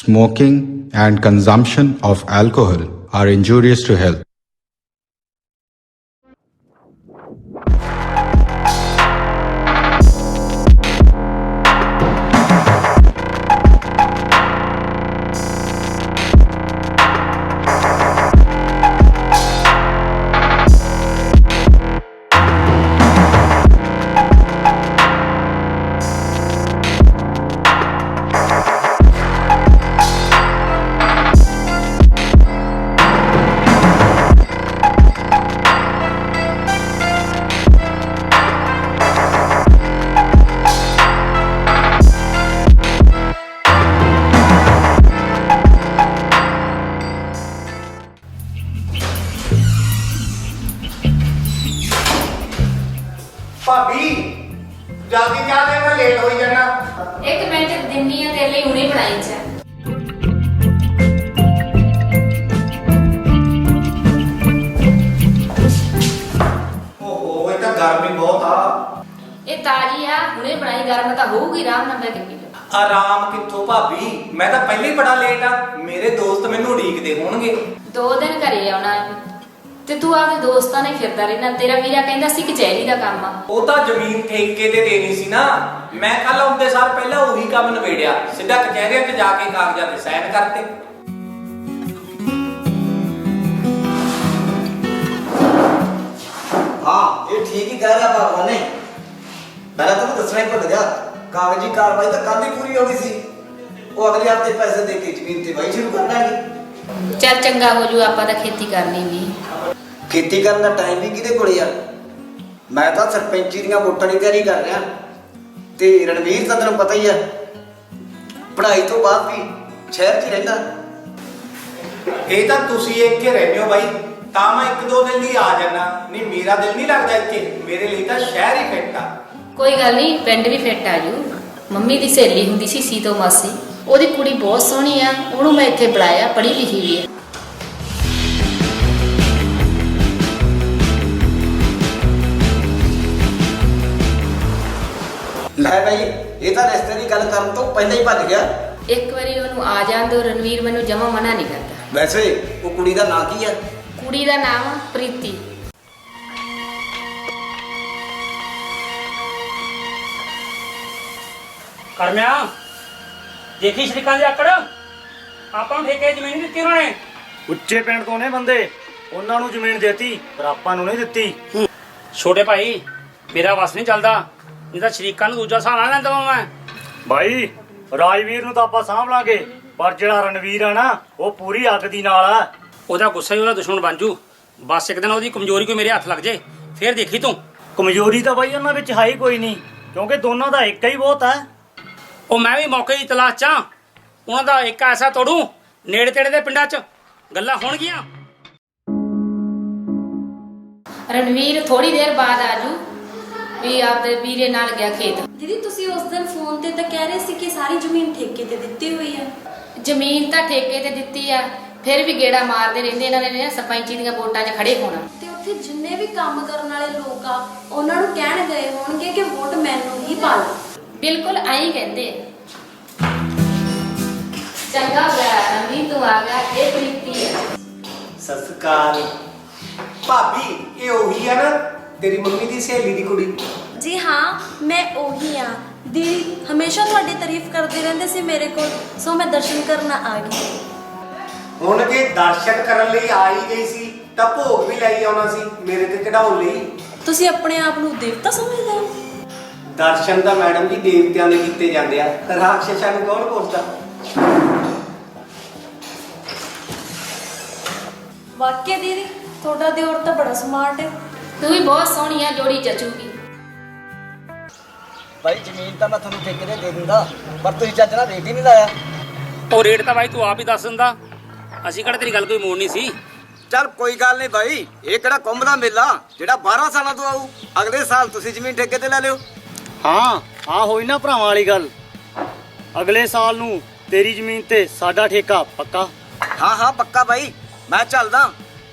Smoking and consumption of alcohol are injurious to health. भाभी जल्दी जा दे, मैं लेट हो जाना। एक मिनट दिन्नी है तेरे लिए हुणे बनाई च ओहो ये तो गर्मी बहुत आ। ये ताजी आ हुणे बनाई गर्म ਤਾਂ ਹੋਊਗੀ ਆਰਾਮ ਨਾਲ ਬੈਠ ਕੇ आराम कित्थों भाभी, मैं तो पहले ही बड़ा लेट आ। मेरे दोस्त मैनू उड़ीकदे होणगे। 2 ਦਿਨ ਘਰੇ ਆਉਣਾ ਤੇ ਤੂੰ ਆਪਦੇ ਦੋਸਤਾਂ ਨੇ ਫਿਰਦਾ ਰਹਿਣਾ। ਤੇਰਾ ਵੀਰਾ ਕਹਿੰਦਾ ਸੀ ਕਚਹਿਰੀ ਦਾ ਕੰਮ ਆ। ਉਹ ਤਾਂ ਜ਼ਮੀਨ ਠੇਕੇ ਤੇ ਦੇਣੀ ਸੀ ਨਾ। ਮੈਂ ਕੱਲ ਆਉਂਦੇ ਸਾਰ ਪਹਿਲਾਂ ਉਹੀ ਕੰਮ ਨਵੇੜਿਆ, ਸਿੱਧਾ ਕਚਹਿਰੀਆਂ 'ਚ ਜਾ ਕੇ ਕਾਗਜ਼ਾਂ ਤੇ ਸਾਈਨ ਕਰਤੇ। हाँ ये ठीक ही कह रहा भगवान ने। मैंने तो दसना ही भुल गया, कागजी कार्रवाई तो कल ही पूरी हो गई सी। वो अगले हफ्ते पैसे दे के जमीन ते वाही शुरू करना है। ਚੱਲ ਚੰਗਾ ਹੋ ਜੂ ਆਪਾਂ ਤਾਂ ਖੇਤੀ ਕਰਨੀ ਵੀ। खेती करने का टाइम भी किहदे कोल यार। मैं तो सरपंची दी वोटां दी तैयारी कर रहा ते रणवीर तो तैनूं पता ही है पढ़ाई तो बाद भी शहर 'ਚ ही रहिंदा। ਇਹ ਤਾਂ ਤੁਸੀਂ ਇੱਥੇ ਰਹਿੰਦੇ ਹੋ ਬਾਈ, ਤਾਂ ਮੈਂ 1-2 ਦਿਨ ਲਈ ਆ ਜਾਣਾ। ਨਹੀਂ ਮੇਰਾ ਦਿਲ ਨਹੀਂ ਲੱਗਦਾ ਇੱਥੇ, ਮੇਰੇ ਲਈ ਤਾਂ ਸ਼ਹਿਰ ਹੀ ਫਿੱਟ ਆ। ਕੋਈ ਗੱਲ ਨਹੀਂ, ਪਿੰਡ ਵੀ ਫਿੱਟ ਆ ਜੂ। ਮੰਮੀ ਦੀ ਸਹੇਲੀ ਹੁੰਦੀ ਸੀ ਸੀਤੋ ਮਾਸੀ, ਉਹਦੀ ਕੁੜੀ ਬਹੁਤ ਸੋਹਣੀ ਆ, ਉਹਨੂੰ ਮੈਂ ਇੱਥੇ ਬੁਲਾਇਆ, ਪੜ੍ਹੀ ਲਿਖੀ ਵੀ ਹੈ। लै भाई ये तो रिश्ते की गल करन तो पहले ही भज गया। ਇੱਕ ਵਾਰੀ ਉਹਨੂੰ ਆ ਜਾਣ ਦਿਓ, ਰਣਵੀਰ ਮੈਨੂੰ ਜਮਾ ਮਨਾ ਨਹੀਂ ਕਰਦਾ। वैसे वो कुड़ी का नाम की है? ਕੁੜੀ ਦਾ ਨਾਮ ਆ ਪ੍ਰੀਤੀ। ਕਰਮਿਆ ਦੇਖੀ ਸ਼ਰੀਕਾਂ ਦੀ ਆਕੜ, ਆਪਾਂ ਨੂੰ ਠੇਕੇ ਜ਼ਮੀਨ ਦਿੱਤੀ ਉਹਨਾਂ ਨੇ। ਉੱਚੇ ਪਿੰਡ ਤੋਂ ਨੇ ਬੰਦੇ, ਉਹਨਾਂ ਨੂੰ ਜ਼ਮੀਨ ਦੇਤੀ ਪਰ ਆਪਾਂ ਨੂੰ ਨਹੀਂ ਦਿੱਤੀ। ਛੋਟੇ ਭਾਈ ਮੇਰਾ ਵਸ ਨਹੀਂ ਚੱਲਦਾ, ਨਹੀਂ ਤਾਂ ਸ਼ਰੀਕਾਂ ਨੂੰ ਦੂਜਾ ਸਹਾਰਾ ਲੈਂਦਾ ਮੈਂ। ਭਾਈ ਰਾਜਵੀਰ ਨੂੰ ਤਾਂ ਆਪਾਂ ਸਾਂਭ ਲਾਂਗੇ, ਪਰ ਜਿਹੜਾ ਰਣਵੀਰ ਆ ਨਾ ਉਹ ਪੂਰੀ ਅੱਗ ਦੀ ਨਾਲ ਆ। ਉਹਦਾ ਗੁੱਸਾ ਹੀ ਉਹਦਾ ਦੁਸ਼ਮਣ ਬਣ ਜੂ। ਬਸ ਇੱਕ ਦਿਨ ਉਹਦੀ ਕਮਜ਼ੋਰੀ ਕੋਈ ਮੇਰੇ ਹੱਥ ਲੱਗ ਜੇ, ਫੇਰ ਦੇਖੀ ਤੂੰ। ਕਮਜ਼ੋਰੀ ਤਾਂ ਬਾਈ ਉਹਨਾਂ ਵਿੱਚ ਹੈ ਹੀ ਕੋਈ ਨਹੀਂ, ਕਿਉਂਕਿ ਦੋਨਾਂ ਦਾ ਇੱਕ ਹੀ ਬਹੁਤ ਹੈ। ਉਹ ਮੈਂ ਵੀ ਮੌਕੇ ਦੀ ਤਲਾਸ਼ 'ਚ ਆਂ। ਉਹਨਾਂ ਦਾ ਇੱਕ ਐਸਾ ਤੋੜੂ ਨੇੜੇ ਤੇੜੇ ਦੇ ਪਿੰਡਾਂ 'ਚ ਗੱਲਾਂ ਹੋਣਗੀਆਂ। ਰਣਵੀਰ ਥੋੜੀ ਦੇਰ ਬਾਅਦ ਆਜੂ, ਵੀ ਆਪਦੇ ਵੀਰੇ ਨਾਲ ਗਿਆ ਖੇਤ। ਦੀਦੀ ਤੁਸੀਂ ਉਸ ਦਿਨ ਫੋਨ ਤੇ ਤਾਂ ਕਹਿ ਰਹੇ ਸੀ ਕਿ ਸਾਰੀ ਜ਼ਮੀਨ ਠੇਕੇ ਤੇ ਦਿੱਤੀ ਹੋਈ ਆ। ਜ਼ਮੀਨ ਤਾਂ ਠੇਕੇ ਤੇ ਦਿੱਤੀ ਆ, ਫਿਰ ਵੀ ਗੇੜਾ ਮਾਰਦੇ ਰਹਿੰਦੇ ਇਹਨਾਂ ਨੇ ਸਰਪੰਚੀ ਦੀਆਂ ਵੋਟਾਂ 'ਚ ਖੜੇ ਹੋਣਾ। ਤੇ ਉੱਥੇ ਜਿੰਨੇ ਵੀ ਕੰਮ ਕਰਨ ਵਾਲੇ ਲੋਕ ਆ ਉਹਨਾਂ ਨੂੰ ਕਹਿਣ ਗਏ ਹੋਣਗੇ ਕਿ ਵੋਟ ਮੈਨੂੰ ਹੀ ਪਾ ਲਓ। ਬਿਲਕੁਲ ਐਂ ਕਹਿੰਦੇ। ਚੰਗਾ ਹੋਇਆ ਰਣਵੀਰ ਤੂੰ ਆ ਗਿਆ, ਇਹ ਪ੍ਰੀਤੀ ਹੈ। ਸਤਿ ਸ਼੍ਰੀ ਅਕਾਲ ਭਾਬੀ, ਇਹ ਉਹੀ ਆ ਨਾ ਤੇਰੀ ਮੰਮੀ ਦੀ ਸਹੇਲੀ ਦੀ ਕੁੜੀ? ਜੀ ਹਾਂ ਮੈਂ ਉਹੀ ਆ। ਦੀਦੀ ਹਮੇਸ਼ਾ ਤੁਹਾਡੀ ਤਾਰੀਫ ਕਰਦੇ ਰਹਿੰਦੇ ਸੀ ਮੇਰੇ ਕੋਲ, ਸੋ ਮੈਂ ਦਰਸ਼ਨ ਕਰਨ ਆ ਗਈ। ਹੁਣ ਜੇ ਦਰਸ਼ਨ ਕਰਨ ਲਈ ਆ ਹੀ ਗਈ ਸੀ ਤਾਂ ਭੋਗ ਵੀ ਲਈ ਆਉਣਾ ਸੀ ਮੇਰੇ ਤੇ ਚੜਾਉਣ ਲਈ। ਤੁਸੀਂ ਆਪਣੇ ਆਪ ਨੂੰ ਦੇਵਤਾ ਸਮਝਦੇ ਹੋ? ਦਰਸ਼ਨ ਤਾਂ ਮੈਡਮ ਜੀ ਦੇਵਤਿਆਂ ਦੇ ਕੀਤੇ ਜਾਂਦੇ ਆ, ਰਾਖਸ਼ਾਂ ਨੂੰ ਕੌਣ ਪੁੱਛਦਾ। ਵਾਕਿਆ ਦੀਦੀ ਤੁਹਾਡਾ ਦਿਓਰ ਤਾਂ ਬੜਾ ਸਮਾਰਟ ਹੈ। ਤੂੰ ਵੀ ਬਹੁਤ ਸੋਹਣੀ ਆ, ਜੋੜੀ ਜਚੂਗੀ। भाई जमीन तो मैं थानू ठेके ते दे दूंगा, पर तुसीं चज नाल रेट ही नहीं लाया। ਉਹ ਰੇਟ ਤਾਂ ਬਾਈ ਤੂੰ ਆਪ ਹੀ ਦੱਸ ਦਿੰਦਾ, ਅਸੀਂ ਕਿਹੜਾ ਤੇਰੀ ਗੱਲ ਕੋਈ ਮੋੜਨੀ ਸੀ। चल कोई गल नहीं भाई, ये किहड़ा कुंभ दा मेला जेड़ा 12 साल तो आऊ। अगले साल तुसीं जमीन ठेके ते ले लियो। ਹਾਂ ਆ ਹੋਈ ਨਾ ਭਰਾਵਾਂ ਵਾਲੀ ਗੱਲ। ਅਗਲੇ ਸਾਲ ਨੂੰ ਤੇਰੀ ਜ਼ਮੀਨ ਤੇ ਸਾਡਾ ਠੇਕਾ ਪੱਕਾ। हाँ हाँ पक्का भाई, मैं चलदा।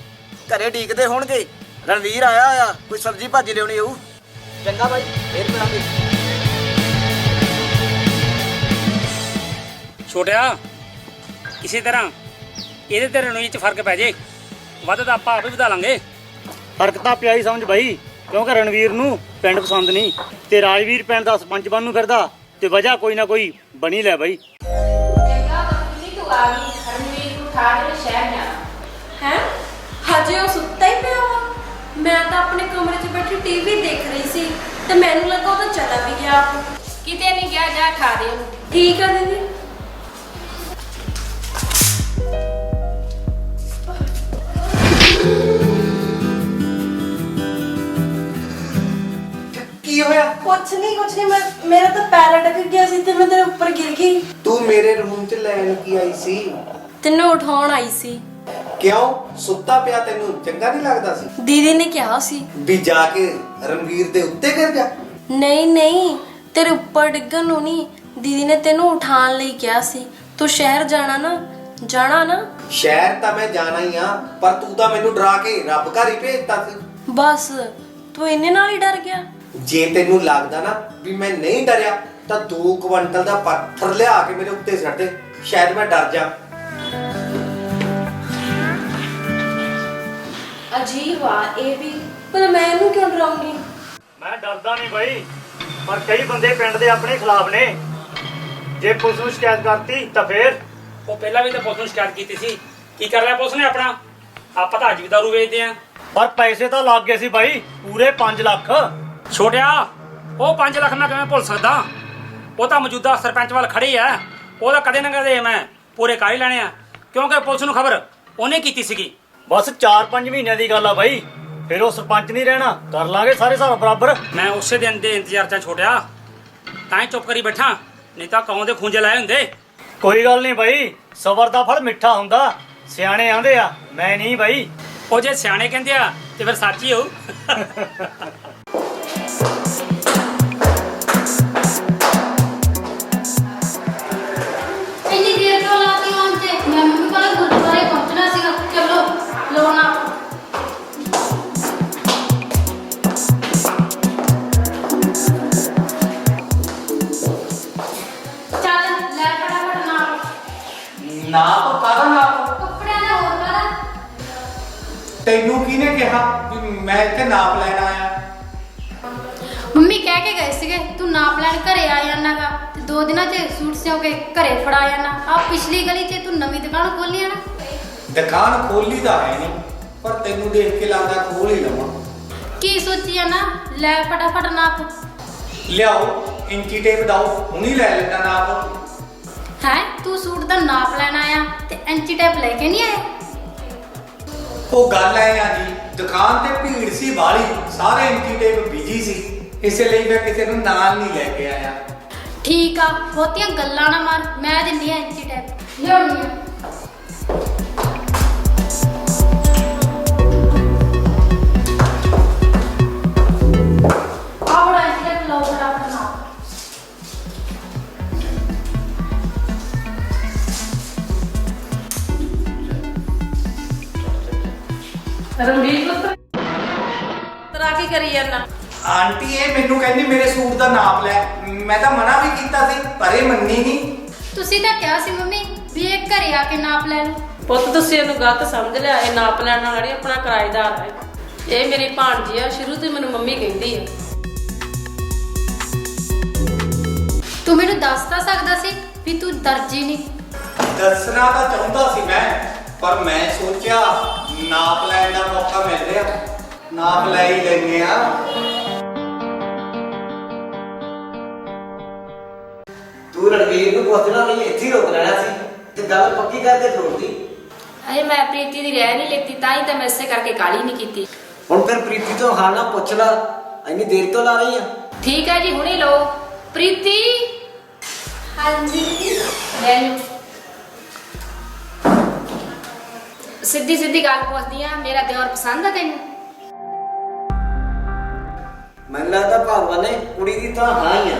घरे ढीकदे होणगे, रणवीर आया होया, कोई सब्जी भाजी लियाउणी होऊ। चंगा भाई, फिर मिलांगे। ਛੋਟਿਆ ਕਿਸੇ ਤਰ੍ਹਾਂ ਇਹਦੇ ਤੇ ਰਣਵੀਰ 'ਚ ਫਰਕ ਪੈ ਜੇ, ਵੱਧ ਤਾਂ ਆਪਾਂ ਆਪ ਹੀ ਵਧਾ ਲਾਂਗੇ। ਫਰਕ ਤਾਂ ਪਿਆ ਹੀ ਸਮਝ ਬਾਈ, ਕਿਉਂਕਿ ਰਣਵੀਰ ਨੂੰ ਪਿੰਡ ਪਸੰਦ ਨਹੀਂ ਤੇ ਰਾਜਵੀਰ ਪਿੰਡ ਦਾ ਸਰਪੰਚ ਬਣਨ ਨੂੰ ਫਿਰਦਾ, ਤੇ ਵਜ੍ਹਾ ਕੋਈ ਨਾ ਕੋਈ ਬਣੀ ਲੈ ਬਾਈ। ਚੰਗਾ ਬੱਬੀ ਤੂੰ ਆ ਗਈ, ਹਰਮੀਤ ਨੂੰ ਉਠਾ ਕੇ ਸ਼ਹਿਰ ਜਾਣਾ। ਹੈ ਹਜੇ ਉਹ ਸੁੱਤਾ ਹੀ ਪਿਆ ਵਾ। ਮੈਂ ਤਾਂ ਆਪਣੇ ਕਮਰੇ 'ਚ ਬੈਠੀ ਟੀਵੀ ਦੇਖ ਰਹੀ ਸੀ ਤੇ ਮੈਨੂੰ ਲੱਗਾ ਉਹ ਤਾਂ ਚਲਾ ਵੀ ਗਿਆ। ਕਿਤੇ ਨਹੀਂ ਗਿਆ, ਜਾ ਖਾ ਦੇ ਉਹਨੂੰ। ਠੀਕ ਆ ਦੀਦੀ। ਕੀ ਹੋਇਆ? ਕੁਛ ਨਹੀਂ ਮੇਰਾ ਤਾਂ ਪੈਰ ਅਟਕ ਗਿਆ ਸੀ ਤੇ ਮੈਂ ਤੇਰੇ ਉੱਪਰ ਗਿਰ ਗਈ। ਤੂੰ ਮੇਰੇ ਰੂਮ 'ਚ ਲੈਣ ਕੀ ਆਈ ਸੀ? ਤੈਨੂੰ ਉਠਾਉਣ ਆਈ ਸੀ। ਕਿਉਂ? ਸੁੱਤਾ ਪਿਆ ਤੈਨੂੰ ਚੰਗਾ ਨਹੀਂ ਲੱਗਦਾ ਸੀ? ਦੀਦੀ ਨੇ ਕਿਹਾ ਸੀ ਵੀ ਜਾ ਕੇ ਰਣਵੀਰ ਦੇ ਉੱਤੇ ਗਿਰ ਜਾ। ਨਹੀਂ ਤੇਰੇ ਉੱਪਰ ਡਿੱਗਣ ਨੂੰ ਨਹੀਂ, ਦੀਦੀ ਨੇ ਤੈਨੂੰ ਉਠਾਉਣ ਲਈ ਕਿਹਾ ਸੀ। ਤੂੰ ਸ਼ਹਿਰ ਜਾਣਾ ਨਾ। ਸ਼ਹਿਰ ਤਾਂ ਮੈਂ ਜਾਣਾ ਹੀ ਆ, ਪਰ ਤੂੰ ਤਾਂ ਮੈਨੂੰ ਡਰਾ ਕੇ ਰੱਬ ਘਰ ਹੀ ਭੇਜਤਾ ਸੀ। ਬਸ ਤੂੰ ਇਹਨੇ ਨਾਲ ਹੀ ਡਰ ਗਿਆ। ਜੇ ਤੈਨੂੰ ਲੱਗਦਾ ਨਾ ਵੀ ਮੈਂ ਨਹੀਂ ਡਰਿਆ ਤਾਂ 2 ਕੁਇੰਟਲ ਦਾ ਪੱਥਰ ਲਿਆ ਕੇ ਮੇਰੇ ਉੱਤੇ ਛੱਡ ਦੇ, ਸ਼ਾਇਦ ਮੈਂ ਡਰ ਜਾ। ਅਜੀਬ ਆ ਇਹ ਵੀ, ਪਰ ਮੈਂ ਇਹਨੂੰ ਕਿਉਂ ਡਰਾਉਂਗੀ? ਮੈਂ ਡਰਦਾ ਨਹੀਂ ਬਾਈ, ਪਰ ਕਈ ਬੰਦੇ ਪਿੰਡ ਦੇ ਆਪਣੇ ਖਿਲਾਫ ਨੇ। ਜੇ ਪੁਲਿਸ ਨੂੰ ਸ਼ਿਕਾਇਤ ਕਰਤੀ ਤਾਂ ਫੇਰ ਉਹ ਪਹਿਲਾਂ ਵੀ ਤਾਂ ਪੁਲਿਸ ਨੂੰ ਸ਼ਿਕਾਇਤ ਕੀਤੀ ਸੀ, ਕੀ ਕਰ ਲਿਆ ਪੁਲਿਸ ਨੇ ਆਪਣਾ? ਆਪਾਂ ਤਾਂ ਅੱਜ ਵੀ ਦਾਰੂ ਵੇਚਦੇ ਆਂ। ਪਰ ਪੈਸੇ ਤਾਂ ਲੱਗ ਗਏ ਸੀ ਬਾਈ, ਪੂਰੇ 5 ਲੱਖ। ਛੋਟਿਆ, ਉਹ 5 ਲੱਖ ਮੈਂ ਕਿਵੇਂ ਭੁੱਲ ਸਕਦਾ? ਉਹ ਤਾਂ ਮੌਜੂਦਾ ਸਰਪੰਚ ਵੱਲ ਖੜੀ ਆ, ਉਹਦਾ ਕਦੇ ਨਾ ਕਦੇ ਮੈਂ ਪੂਰੇ ਕਰ ਹੀ ਲੈਣੇ ਆ, ਕਿਉਂਕਿ ਪੁਲਿਸ ਨੂੰ ਖਬਰ ਉਹਨੇ ਕੀਤੀ ਸੀਗੀ। ਬਸ 4-5 ਮਹੀਨਿਆਂ ਦੀ ਗੱਲ ਆ ਬਾਈ, ਫਿਰ ਉਹ ਸਰਪੰਚ ਨਹੀਂ ਰਹਿਣਾ, ਕਰ ਲਾਂਗੇ ਸਾਰੇ ਹਿਸਾਬ ਬਰਾਬਰ। ਮੈਂ ਉਸੇ ਦਿਨ ਦੇ ਇੰਤਜ਼ਾਰ 'ਚ ਛੋਟਿਆ, ਤਾਂ ਹੀ ਚੁੱਪ ਕਰੀ ਬੈਠਾ, ਨਹੀਂ ਤਾਂ ਕੌਂ ਦੇ ਖੂੰਜੇ ਲਾਏ ਹੁੰਦੇ। ਕੋਈ ਗੱਲ ਨਹੀਂ ਬਾਈ, ਸਬਰ ਦਾ ਫਲ ਮਿੱਠਾ ਹੁੰਦਾ, ਸਿਆਣੇ ਆਂਦੇ ਆ, ਮੈਂ ਨਹੀਂ ਬਾਈ। ਉਹ ਜੇ ਸਿਆਣੇ ਕਹਿੰਦੇ ਆ ਤੇ ਫਿਰ ਸੱਚ ਹੀ ਹੋਊ। ਇੰਨੀ ਦੇਰ ਤੋਂ ਲਾਤੀ ਆਉਣ ਤੇ ਮੈਂ ਮੰਮੀ ਕੋਲ ਗੁਰਦੁਆਰੇ ਪਹੁੰਚਣਾ ਸੀਗਾ। ਚਲੋ ਲੋਣਾ ਚੱਲ ਲੈ ਫਟਾਫਟ ਨਾਪ ਕਾਹਦਾ ਨਾਪ? ਕੱਪੜਿਆਂ ਦਾ ਹੋਰ ਕਾਹਦਾ। ਤੈਨੂੰ ਕਿਹਨੇ ਕਿਹਾ ਵੀ ਮੈਂ ਇੱਥੇ ਨਾਪ ਲੈਣ ਆਇਆ? ਮੰਮੀ ਕਹਿ ਕੇ ਗਏ ਸੀਗੇ ਤੂੰ ਨਾਪ ਲੈਣ ਘਰੇ ਆ ਜਾਣਾਗਾ ਤੇ 2 ਦਿਨਾਂ 'ਚ ਸੂਟ ਸਿਉਂ ਕੇ ਘਰੇ ਫੜਾ ਜਾਣਾ। ਆ ਪਿਛਲੀ ਗਲੀ 'ਚ ਤੂੰ ਨਵੀਂ ਦੁਕਾਨ ਖੋਲੀ ਆ ਨਾ। ਦੁਕਾਨ ਖੋਲੀ ਤਾਂ ਹੈ ਨਹੀਂ, ਪਰ ਤੈਨੂੰ ਦੇਖ ਕੇ ਲੱਗਦਾ ਖੋਲ ਹੀ ਲਵਾਂ। ਕੀ ਸੋਚੀ ਆ ਨਾ, ਲੈ ਫਟਾਫਟ ਨਾਪ। ਲਿਆਓ ਇੰਚੀ ਟੇਪ ਦਓ, ਹੁਣੀ ਲੈ ਲੈਣਾ ਨਾਪ। ਹੈ ਤੂੰ ਸੂਟ ਦਾ ਨਾਪ ਲੈਣ ਆਇਆ ਤੇ ਇੰਚੀ ਟੇਪ ਲੈ ਕੇ ਨਹੀਂ ਆਇਆ? ਉਹ ਗੱਲ ਐ ਆ ਜੀ, ਦੁਕਾਨ ਤੇ ਭੀੜ ਸੀ ਬਾਹਲੀ, ਸਾਰੇ ਇੰਚੀ ਟੇਪ ਬਿਜੀ ਸੀ, ਇਸੇ ਲਈ ਮੈਂ ਕਿਸੇ ਨੂੰ ਨਾਲ ਨਹੀਂ ਲੈ ਕੇ ਆਇਆ। ਠੀਕ ਆ, ਬਹੁਤੀਆਂ ਗੱਲਾਂ ਨਾ ਮਾਰ, ਮੈਂ ਦਿੰਦੀ ਆ ਇੰਚੀ ਟੇਪ ਲਿਆਉਣੀ ਆ। ਆ ਬੜਾ ਇੰਚੀ ਟੇਪ ਲਓ ਫਟਾਫਟ ਨਾਪ। ਤਰਾ ਕੀ ਕਰੀ ਜਾਂਦਾ? ਆਂਟੀ ਇਹ ਮੈਨੂੰ ਕਹਿੰਦੀ ਮੇਰੇ ਸੂਟ ਦਾ ਨਾਪ ਲੈ, ਮੈਂ ਤਾਂ ਮਨਾ ਵੀ ਕੀਤਾ ਸੀ ਪਰ ਇਹ ਮੰਨੀ ਨਹੀਂ। ਤੁਸੀਂ ਤਾਂ ਕਿਹਾ ਸੀ ਮੰਮੀ ਵੀ ਇਹ ਘਰੇ ਆ ਕੇ ਨਾਪ ਲੈ ਲਓ। ਪੁੱਤ ਤੁਸੀਂ ਇਹਨੂੰ ਗਲਤ ਸਮਝ ਲਿਆ। ਇਹ ਨਾਪ ਲੈਣ ਵਾਲੀ ਆਪਣਾ ਕਿਰਾਏਦਾਰ ਹੈ। ਇਹ ਮੇਰੀ ਭਾਣਜੀ ਆ, ਸ਼ੁਰੂ ਤੋਂ ਮੈਨੂੰ ਮੰਮੀ ਕਹਿੰਦੀ ਆ। ਤੂੰ ਮੈਨੂੰ ਦੱਸ ਤਾਂ ਸਕਦਾ ਸੀ ਵੀ ਤੂੰ ਦਰਜੀ ਨਹੀਂ। ਦੱਸਣਾ ਤਾਂ ਚਾਹੁੰਦਾ ਸੀ ਮੈਂ, ਪਰ ਮੈਂ ਸੋਚਿਆ ਨਾਪ ਲੈਣ ਦਾ ਮੌਕਾ ਮਿਲ ਰਿਹਾ, ਨਾਪ ਲੈ ਹੀ ਲੈਨੇ ਆ। ਤੂੰ ਰਣਵੀਰ ਨੂੰ ਪੁੱਛਣਾ ਨਹੀਂ, ਇੱਥੇ ਹੀ ਰੋਕ ਲੈਣਾ ਸੀ ਤੇ ਗੱਲ ਪੱਕੀ ਕਰਕੇ ਛੋੜਦੀ। ਅਰੇ ਮੈਂ ਪ੍ਰੀਤੀ ਦੀ ਰਹਿ ਨਹੀਂ ਲੈਤੀ, ਤਾਂ ਹੀ ਤਾਂ ਮੈਂ ਇਸੇ ਕਰਕੇ ਕਾਲੀ ਨਹੀਂ ਕੀਤੀ। ਹੁਣ ਫਿਰ ਪ੍ਰੀਤੀ ਤੋਂ ਹਾਲ ਨਾ ਪੁੱਛ ਲਾ, ਇੰਨੀ ਦੇਰ ਤੋਂ ਲਾ ਰਹੀ ਆ। ਠੀਕ ਹੈ ਜੀ, ਹੁਣੇ ਲਓ। ਪ੍ਰੀਤੀ ਹਾਂਜੀ ਲੈ ਲਓ। ਸਿੱਧੀ ਸਿੱਧੀ ਗੱਲ ਪੁੱਛਦੀ ਆ, ਮੇਰਾ ਦਿਓਰ ਪਸੰਦ ਆ ਤੈਨੂੰ? ਮੈਨੂੰ ਲੱਗਦਾ ਭਾਗਵਾਨ ਨੇ ਕੁੜੀ ਦੀ ਤਾਂ ਹਾਂ ਹੀ ਆ।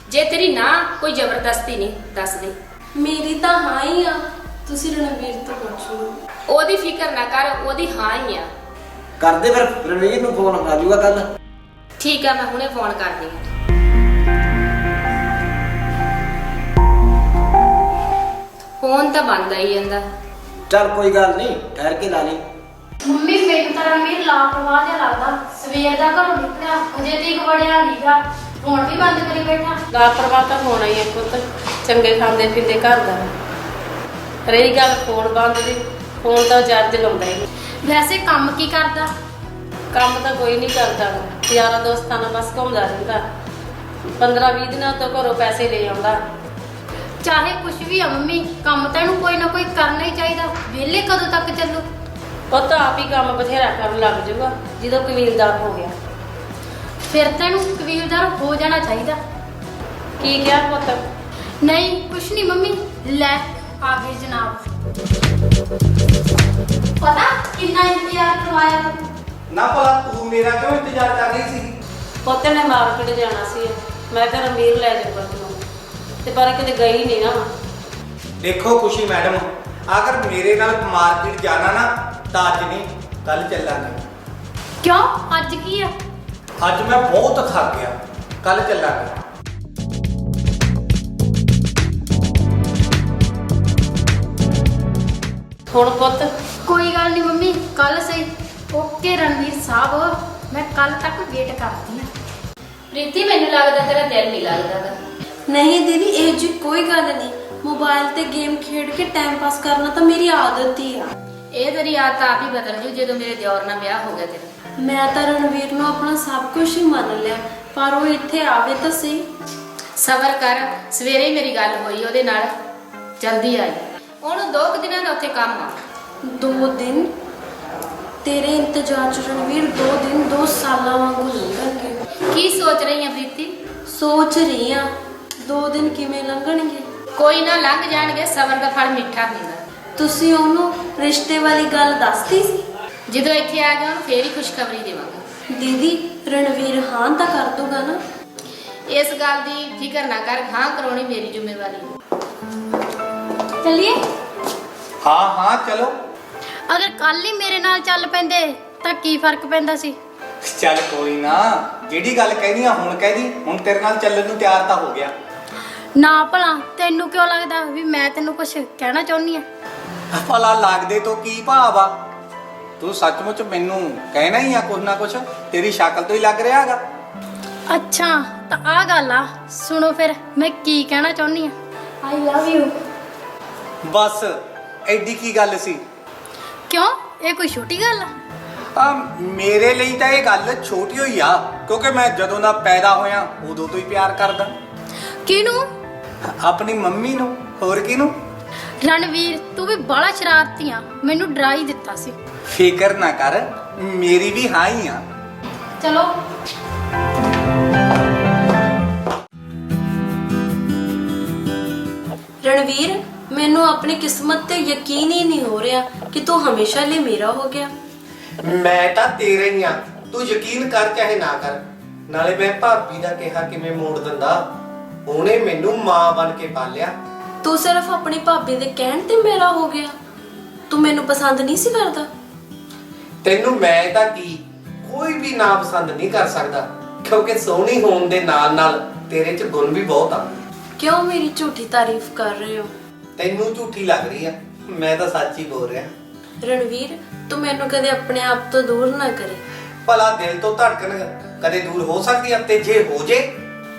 ਜੇ ਤੇਰੀ ਨਾ ਕੋਈ ਜ਼ਬਰਦਸਤੀ ਨਹੀਂ, ਦੱਸ ਦੇ। ਮੇਰੀ ਤਾਂ ਹਾਂ ਹੀ ਆ, ਤੁਸੀਂ ਰਣਵੀਰ ਤੋਂ ਪੁੱਛੋ। ਉਹਦੀ ਫਿਕਰ ਨਾ ਕਰ, ਉਹਦੀ ਹਾਂ ਹੀ ਆ। ਕਰਦੇ ਫਿਰ ਰਣਵੀਰ ਨੂੰ ਫੋਨ ਆ ਜਾਊਗਾ ਕੱਲ। ਠੀਕ ਆ, ਮੈਂ ਹੁਣੇ ਫੋਨ ਕਰਦੀ ਹਾਂ। ਫੋਨ ਤਾਂ ਬੰਦ ਆਈ ਜਾਂਦਾ। ਚੱਲ ਕੋਈ ਗੱਲ ਨਹੀਂ, ਠਹਿਰ ਕੇ ਲਾ ਲਈ। ਮੰਮੀ ਮੈਨੂੰ ਤਾਂ ਰਣਵੀਰ ਲਾਪਰਵਾਹ ਜਿਹਾ ਲੱਗਦਾ। ਸਵੇਰ ਦਾ ਘਰੋਂ ਨਿਕਲਿਆ ਅਜੇ ਤੀਕ ਵੜਿਆ ਨੀਗਾ, ਫੋਨ ਵੀ ਬੰਦ ਕਰੀ ਬੈਠਾ। ਲਾਪਰਵਾਹ ਤਾਂ ਹੋਣਾ ਹੀ ਹੈ ਪੁੱਤ, ਚੰਗੇ ਖਾਂਦੇ ਪੀਂਦੇ ਘਰ ਦਾ। ਰਹੀ ਗੱਲ ਫੋਨ ਬੰਦ ਦੀ, ਫੋਨ ਤਾਂ ਚਾਰਜ ਲਾਉਂਦਾ ਹੀ ਨਹੀਂ। ਵੈਸੇ ਕੰਮ ਕੀ ਕਰਦਾ? ਕੰਮ ਤਾਂ ਕੋਈ ਨਹੀਂ ਕਰਦਾ, ਯਾਰਾਂ ਦੋਸਤਾਂ ਨਾਲ ਬਸ ਘੁੰਮਦਾ ਰਹਿੰਦਾ। 15-20 ਦਿਨਾਂ ਤੋਂ ਘਰੋਂ ਪੈਸੇ ਲੈ ਆਉਂਦਾ। ਚਾਹੇ ਕੁਝ ਵੀ ਆ ਮੰਮੀ, ਕੰਮ ਤਾਂ ਇਹਨੂੰ ਕੋਈ ਨਾ ਕੋਈ ਕਰਨਾ ਹੀ ਚਾਹੀਦਾ। ਵਿਹਲੇ ਕਦੋਂ ਤੱਕ ਚੱਲੂ? ਉਹ ਤਾਂ ਆਪ ਹੀ ਕੰਮ ਬਥੇਰਾ ਕਰਨ ਲੱਗ ਜਾਊਗਾ ਜਦੋਂ ਕਬੀਲਦਾਰ ਹੋ ਗਿਆ। ਫਿਰ ਤਾਂ ਇਹਨੂੰ ਕਬੀਲਦਾਰ ਹੋ ਜਾਣਾ ਚਾਹੀਦਾ। ਕੀ ਕਿਹਾ ਪੁੱਤ? ਨਹੀਂ ਕੁਛ ਨਹੀਂ ਮੰਮੀ। ਲੈ ਆ ਗਏ ਜਨਾਬ। ਪਤਾ ਕਿੰਨਾ ਇੰਤਜ਼ਾਰ ਕਰਵਾਇਆ ਤੂੰ? ਨਾ ਭਲਾ ਤੂੰ ਮੇਰਾ ਕਿਉਂ ਇੰਤਜ਼ਾਰ ਕਰ ਰਹੀ ਸੀ? ਪੁੱਤ ਨੇ ਮਾਰਕੀਟ ਜਾਣਾ ਸੀ, ਮੈਂ ਕਿਹਾ ਰਣਵੀਰ ਲੈ ਜਾਊਗਾ ਤੈਨੂੰ, ਤੇ ਪਰ ਕਿਤੇ ਗਈ ਨਹੀਂ ਨਾ। ਦੇਖੋ ਖੁਸ਼ੀ ਮੈਡਮ, ਅਗਰ ਮੇਰੇ ਨਾਲ ਮਾਰਕੀਟ ਜਾਣਾ ਨਾ ਤਾਂ ਅੱਜ ਨਹੀਂ ਕੱਲ ਚੱਲਾਂਗੇ। ਕਿਉਂ ਅੱਜ ਕੀ ਆ? ਅੱਜ ਮੈਂ ਬਹੁਤ ਥੱਕ ਗਿਆ, ਕੱਲ ਚੱਲਾਂਗੇ। ਹੁਣ ਪੁੱਤ ਕੋਈ ਗੱਲ ਨਹੀਂ ਮੰਮੀ, ਕੱਲ ਸਹੀ। ਓਕੇ ਰਣਵੀਰ ਸਾਹਿਬ, ਮੈਂ ਕੱਲ ਤੱਕ ਵੇਟ ਕਰਦੀ ਹਾਂ। ਪ੍ਰੀਤੀ ਮੈਨੂੰ ਲੱਗਦਾ ਤੇਰਾ ਦਿਲ ਨਹੀਂ ਲੱਗਦਾ ਗਾ। ਨਹੀਂ ਦੀਦੀ, ਇਹ ਜੀ ਕੋਈ ਗੱਲ ਨਹੀਂ। ਮੋਬਾਈਲ ਤੇ ਗੇਮ ਖੇਡ ਕੇ ਟਾਈਮ ਪਾਸ ਕਰਨਾ ਤਾਂ ਮੇਰੀ ਆਦਤ ਹੀ ਆ। ਇਹ ਤੇਰੀ ਆਦਤ ਆਪ ਹੀ ਬਦਲ ਜੂ ਜਦੋਂ ਮੇਰੇ ਦਿਓਰ ਨਾਲ ਵਿਆਹ ਹੋ ਗਿਆ ਤੇਰਾ। ਮੈਂ ਤਾਂ ਰਣਵੀਰ ਨੂੰ ਆਪਣਾ ਸਭ ਕੁਝ ਹੀ ਮੰਨ ਲਿਆ, ਪਰ ਉਹ ਇੱਥੇ ਆਵੇ ਤਾਂ ਸਹੀ। ਸਬਰ ਕਰ, ਸਵੇਰੇ ਹੀ ਮੇਰੀ ਗੱਲ ਹੋਈ ਉਹਦੇ ਨਾਲ, ਜਲਦੀ ਆ ਜਾ। ਉਹਨੂੰ 2 ਦਿਨਾਂ ਦਾ ਉੱਥੇ ਕੰਮ ਆ। 2 ਦਿਨ? ਤੇਰੇ ਇੰਤਜ਼ਾਰ ਚ ਰਣਵੀਰ 2 ਦਿਨ 2 ਸਾਲਾਂ ਵਾਂਗੂ ਲੰਘਣਗੇ। ਕੀ ਸੋਚ ਰਹੀ ਆ ਪ੍ਰੀਤੀ? ਸੋਚ ਰਹੀ ਆ 2 ਦਿਨ ਕਿਵੇਂ ਲੰਘਣਗੇ। ਕੋਈ ਨਾ ਲੰਘ ਜਾਣਗੇ, ਸਬਰ ਦਾ ਫਲ ਮਿੱਠਾ ਹੁੰਦਾ। ਤੁਸੀਂ ਉਹਨੂੰ ਰਿਸ਼ਤੇ ਵਾਲੀ ਗੱਲ ਦੱਸਤੀ ਸੀ? ਜਦੋਂ ਇੱਥੇ ਆ ਗਿਆ ਉਹਨੂੰ ਫੇਰ ਹੀ ਖੁਸ਼ਖਬਰੀ ਦੇਵਾਂਗਾ। ਦੀਦੀ ਰਣਵੀਰ ਹਾਂ ਤਾਂ ਕਰ ਦੂਗਾ ਨਾ? ਇਸ ਗੱਲ ਦੀ ਫਿਕਰ ਨਾ ਕਰ, ਹਾਂ ਕਰਾਉਣੀ ਮੇਰੀ ਜ਼ਿੰਮੇਵਾਰੀ ਹੈ। ਚੱਲੀਏ? ਹਾਂ ਹਾਂ ਚਲੋ। ਅਗਰ ਕੱਲ ਹੀ ਮੇਰੇ ਨਾਲ ਚੱਲ ਪੈਂਦੇ ਤਾਂ ਕੀ ਫਰਕ ਪੈਂਦਾ ਸੀ? ਚੱਲ ਕੋਈ ਨਾ, ਜਿਹੜੀ ਗੱਲ ਕਹਿਣੀ ਆ ਹੁਣ ਕਹਿਦੀ। ਹੁਣ ਤੇਰੇ ਨਾਲ ਚੱਲਣ ਨੂੰ ਤਿਆਰ ਤਾਂ ਹੋ ਗਿਆ। ਨਾ ਭਲਾ ਤੈਨੂੰ ਕਿਉਂ ਲੱਗਦਾ ਵੀ ਮੈਂ ਤੈਨੂੰ ਕੁਝ ਕਹਿਣਾ ਚਾਹੁੰਦੀ ਆ? ਭਲਾ ਲੱਗਦੇ ਤੋਂ ਕੀ ਭਾਵ ਆ? ਤੂੰ ਸੱਚਮੁੱਚ ਮੈਨੂੰ ਕਹਿਣਾ ਹੀ ਆ ਕੁਛ ਨਾ ਕੁਛ, ਤੇਰੀ ਸ਼ਕਲ ਤੋਂ ਹੀ ਲੱਗ ਰਿਹਾ ਹੈਗਾ। ਅੱਛਾ ਤਾਂ ਆ ਗੱਲ ਆ, ਸੁਣੋ ਫਿਰ ਮੈਂ ਕੀ ਕਹਿਣਾ ਚਾਹੁੰਦੀ ਆ। ਆਈ ਲਵ ਯੂ। ਬਸ ਐਡੀ ਕੀ ਗੱਲ ਸੀ? ਕਿਉਂ, ਇਹ ਕੋਈ ਛੋਟੀ ਗੱਲ ਆ? ਮੇਰੇ ਲਈ ਤਾਂ ਇਹ ਗੱਲ ਛੋਟੀ ਹੋਈ ਆ, ਕਿਉਂਕਿ ਮੈਂ ਜਦੋਂ ਦਾ ਪੈਦਾ ਹੋਇਆ ਉਦੋਂ ਤੋਂ ਹੀ ਪਿਆਰ ਕਰਦਾ। ਕਿਹਨੂੰ? ਆਪਣੀ ਮੰਮੀ ਨੂੰ, ਹੋਰ ਕਿਹਨੂੰ? ਰਣਵੀਰ ਤੂੰ ਵੀ ਬੜਾ ਸ਼ਰਾਰਤੀ ਆ, ਮੈਨੂੰ ਡਰਾ ਹੀ ਦਿੱਤਾ ਸੀ। ਫਿਕਰ ਨਾ ਕਰ, ਮੇਰੀ ਵੀ ਹਾਂ ਹੀ ਆ। ਚਲੋ। ਰਣਵੀਰ ਮੈਨੂੰ ਆਪਣੀ ਕਿਸਮਤ ਤੇ ਯਕੀਨ ਹੀ ਨਹੀਂ ਹੋ ਰਿਹਾ ਕਿ ਤੂੰ ਹਮੇਸ਼ਾ ਲਈ ਮੇਰਾ ਹੋ ਗਿਆ। ਮੈਂ ਤਾਂ ਤੇਰਾ ਹੀ ਆ, ਤੂੰ ਯਕੀਨ ਕਰ ਚਾਹੇ ਨਾ ਕਰ। ਨਾਲੇ ਮੈਂ ਭਾਬੀ ਦਾ ਕਿਹਾ ਕਿਵੇਂ ਮੋੜ ਦਿੰਦਾ, ਉਹਨੇ ਮੈਨੂੰ ਮਾਂ ਬਣ ਕੇ ਪਾਲਿਆ। ਤੂੰ ਸਿਰਫ ਆਪਣੀ ਭਾਬੀ ਦੇ ਕਹਿਣ ਤੇ ਮੇਰਾ ਹੋ ਗਿਆ। ਤੂੰ ਮੈਨੂੰ ਪਸੰਦ ਨਹੀਂ ਸੀ ਕਰਦਾ। ਤੈਨੂੰ ਮੈਂ ਤਾਂ ਕੀ ਕੋਈ ਵੀ ਨਾ ਪਸੰਦ ਨਹੀਂ ਕਰ ਸਕਦਾ, ਕਿਉਂਕਿ ਸੋਹਣੀ ਹੋਣ ਦੇ ਨਾਲ ਨਾਲ ਤੇਰੇ 'ਚ ਗੁਣ ਵੀ ਬਹੁਤ ਆ। ਕਿਉਂ ਮੇਰੀ ਝੂਠੀ ਤਾਰੀਫ ਕਰ ਰਹੇ ਹੋ? ਤੈਨੂੰ ਝੂਠੀ ਲੱਗ ਰਹੀ ਆ, ਮੈਂ ਤਾਂ ਸੱਚ ਹੀ ਬੋਲ ਰਿਹਾ। ਰਣਵੀਰ ਤੂੰ ਮੈਨੂੰ ਕਦੇ ਆਪਣੇ ਆਪ ਤੋਂ ਦੂਰ ਨਾ ਕਰੇ। ਭਲਾ ਦਿਲ ਤੋਂ ਧੜਕਣ ਕਦੇ ਦੂਰ ਹੋ ਸਕਦੀ ਆ, ਤੇ ਜੇ ਹੋ ਜੇ,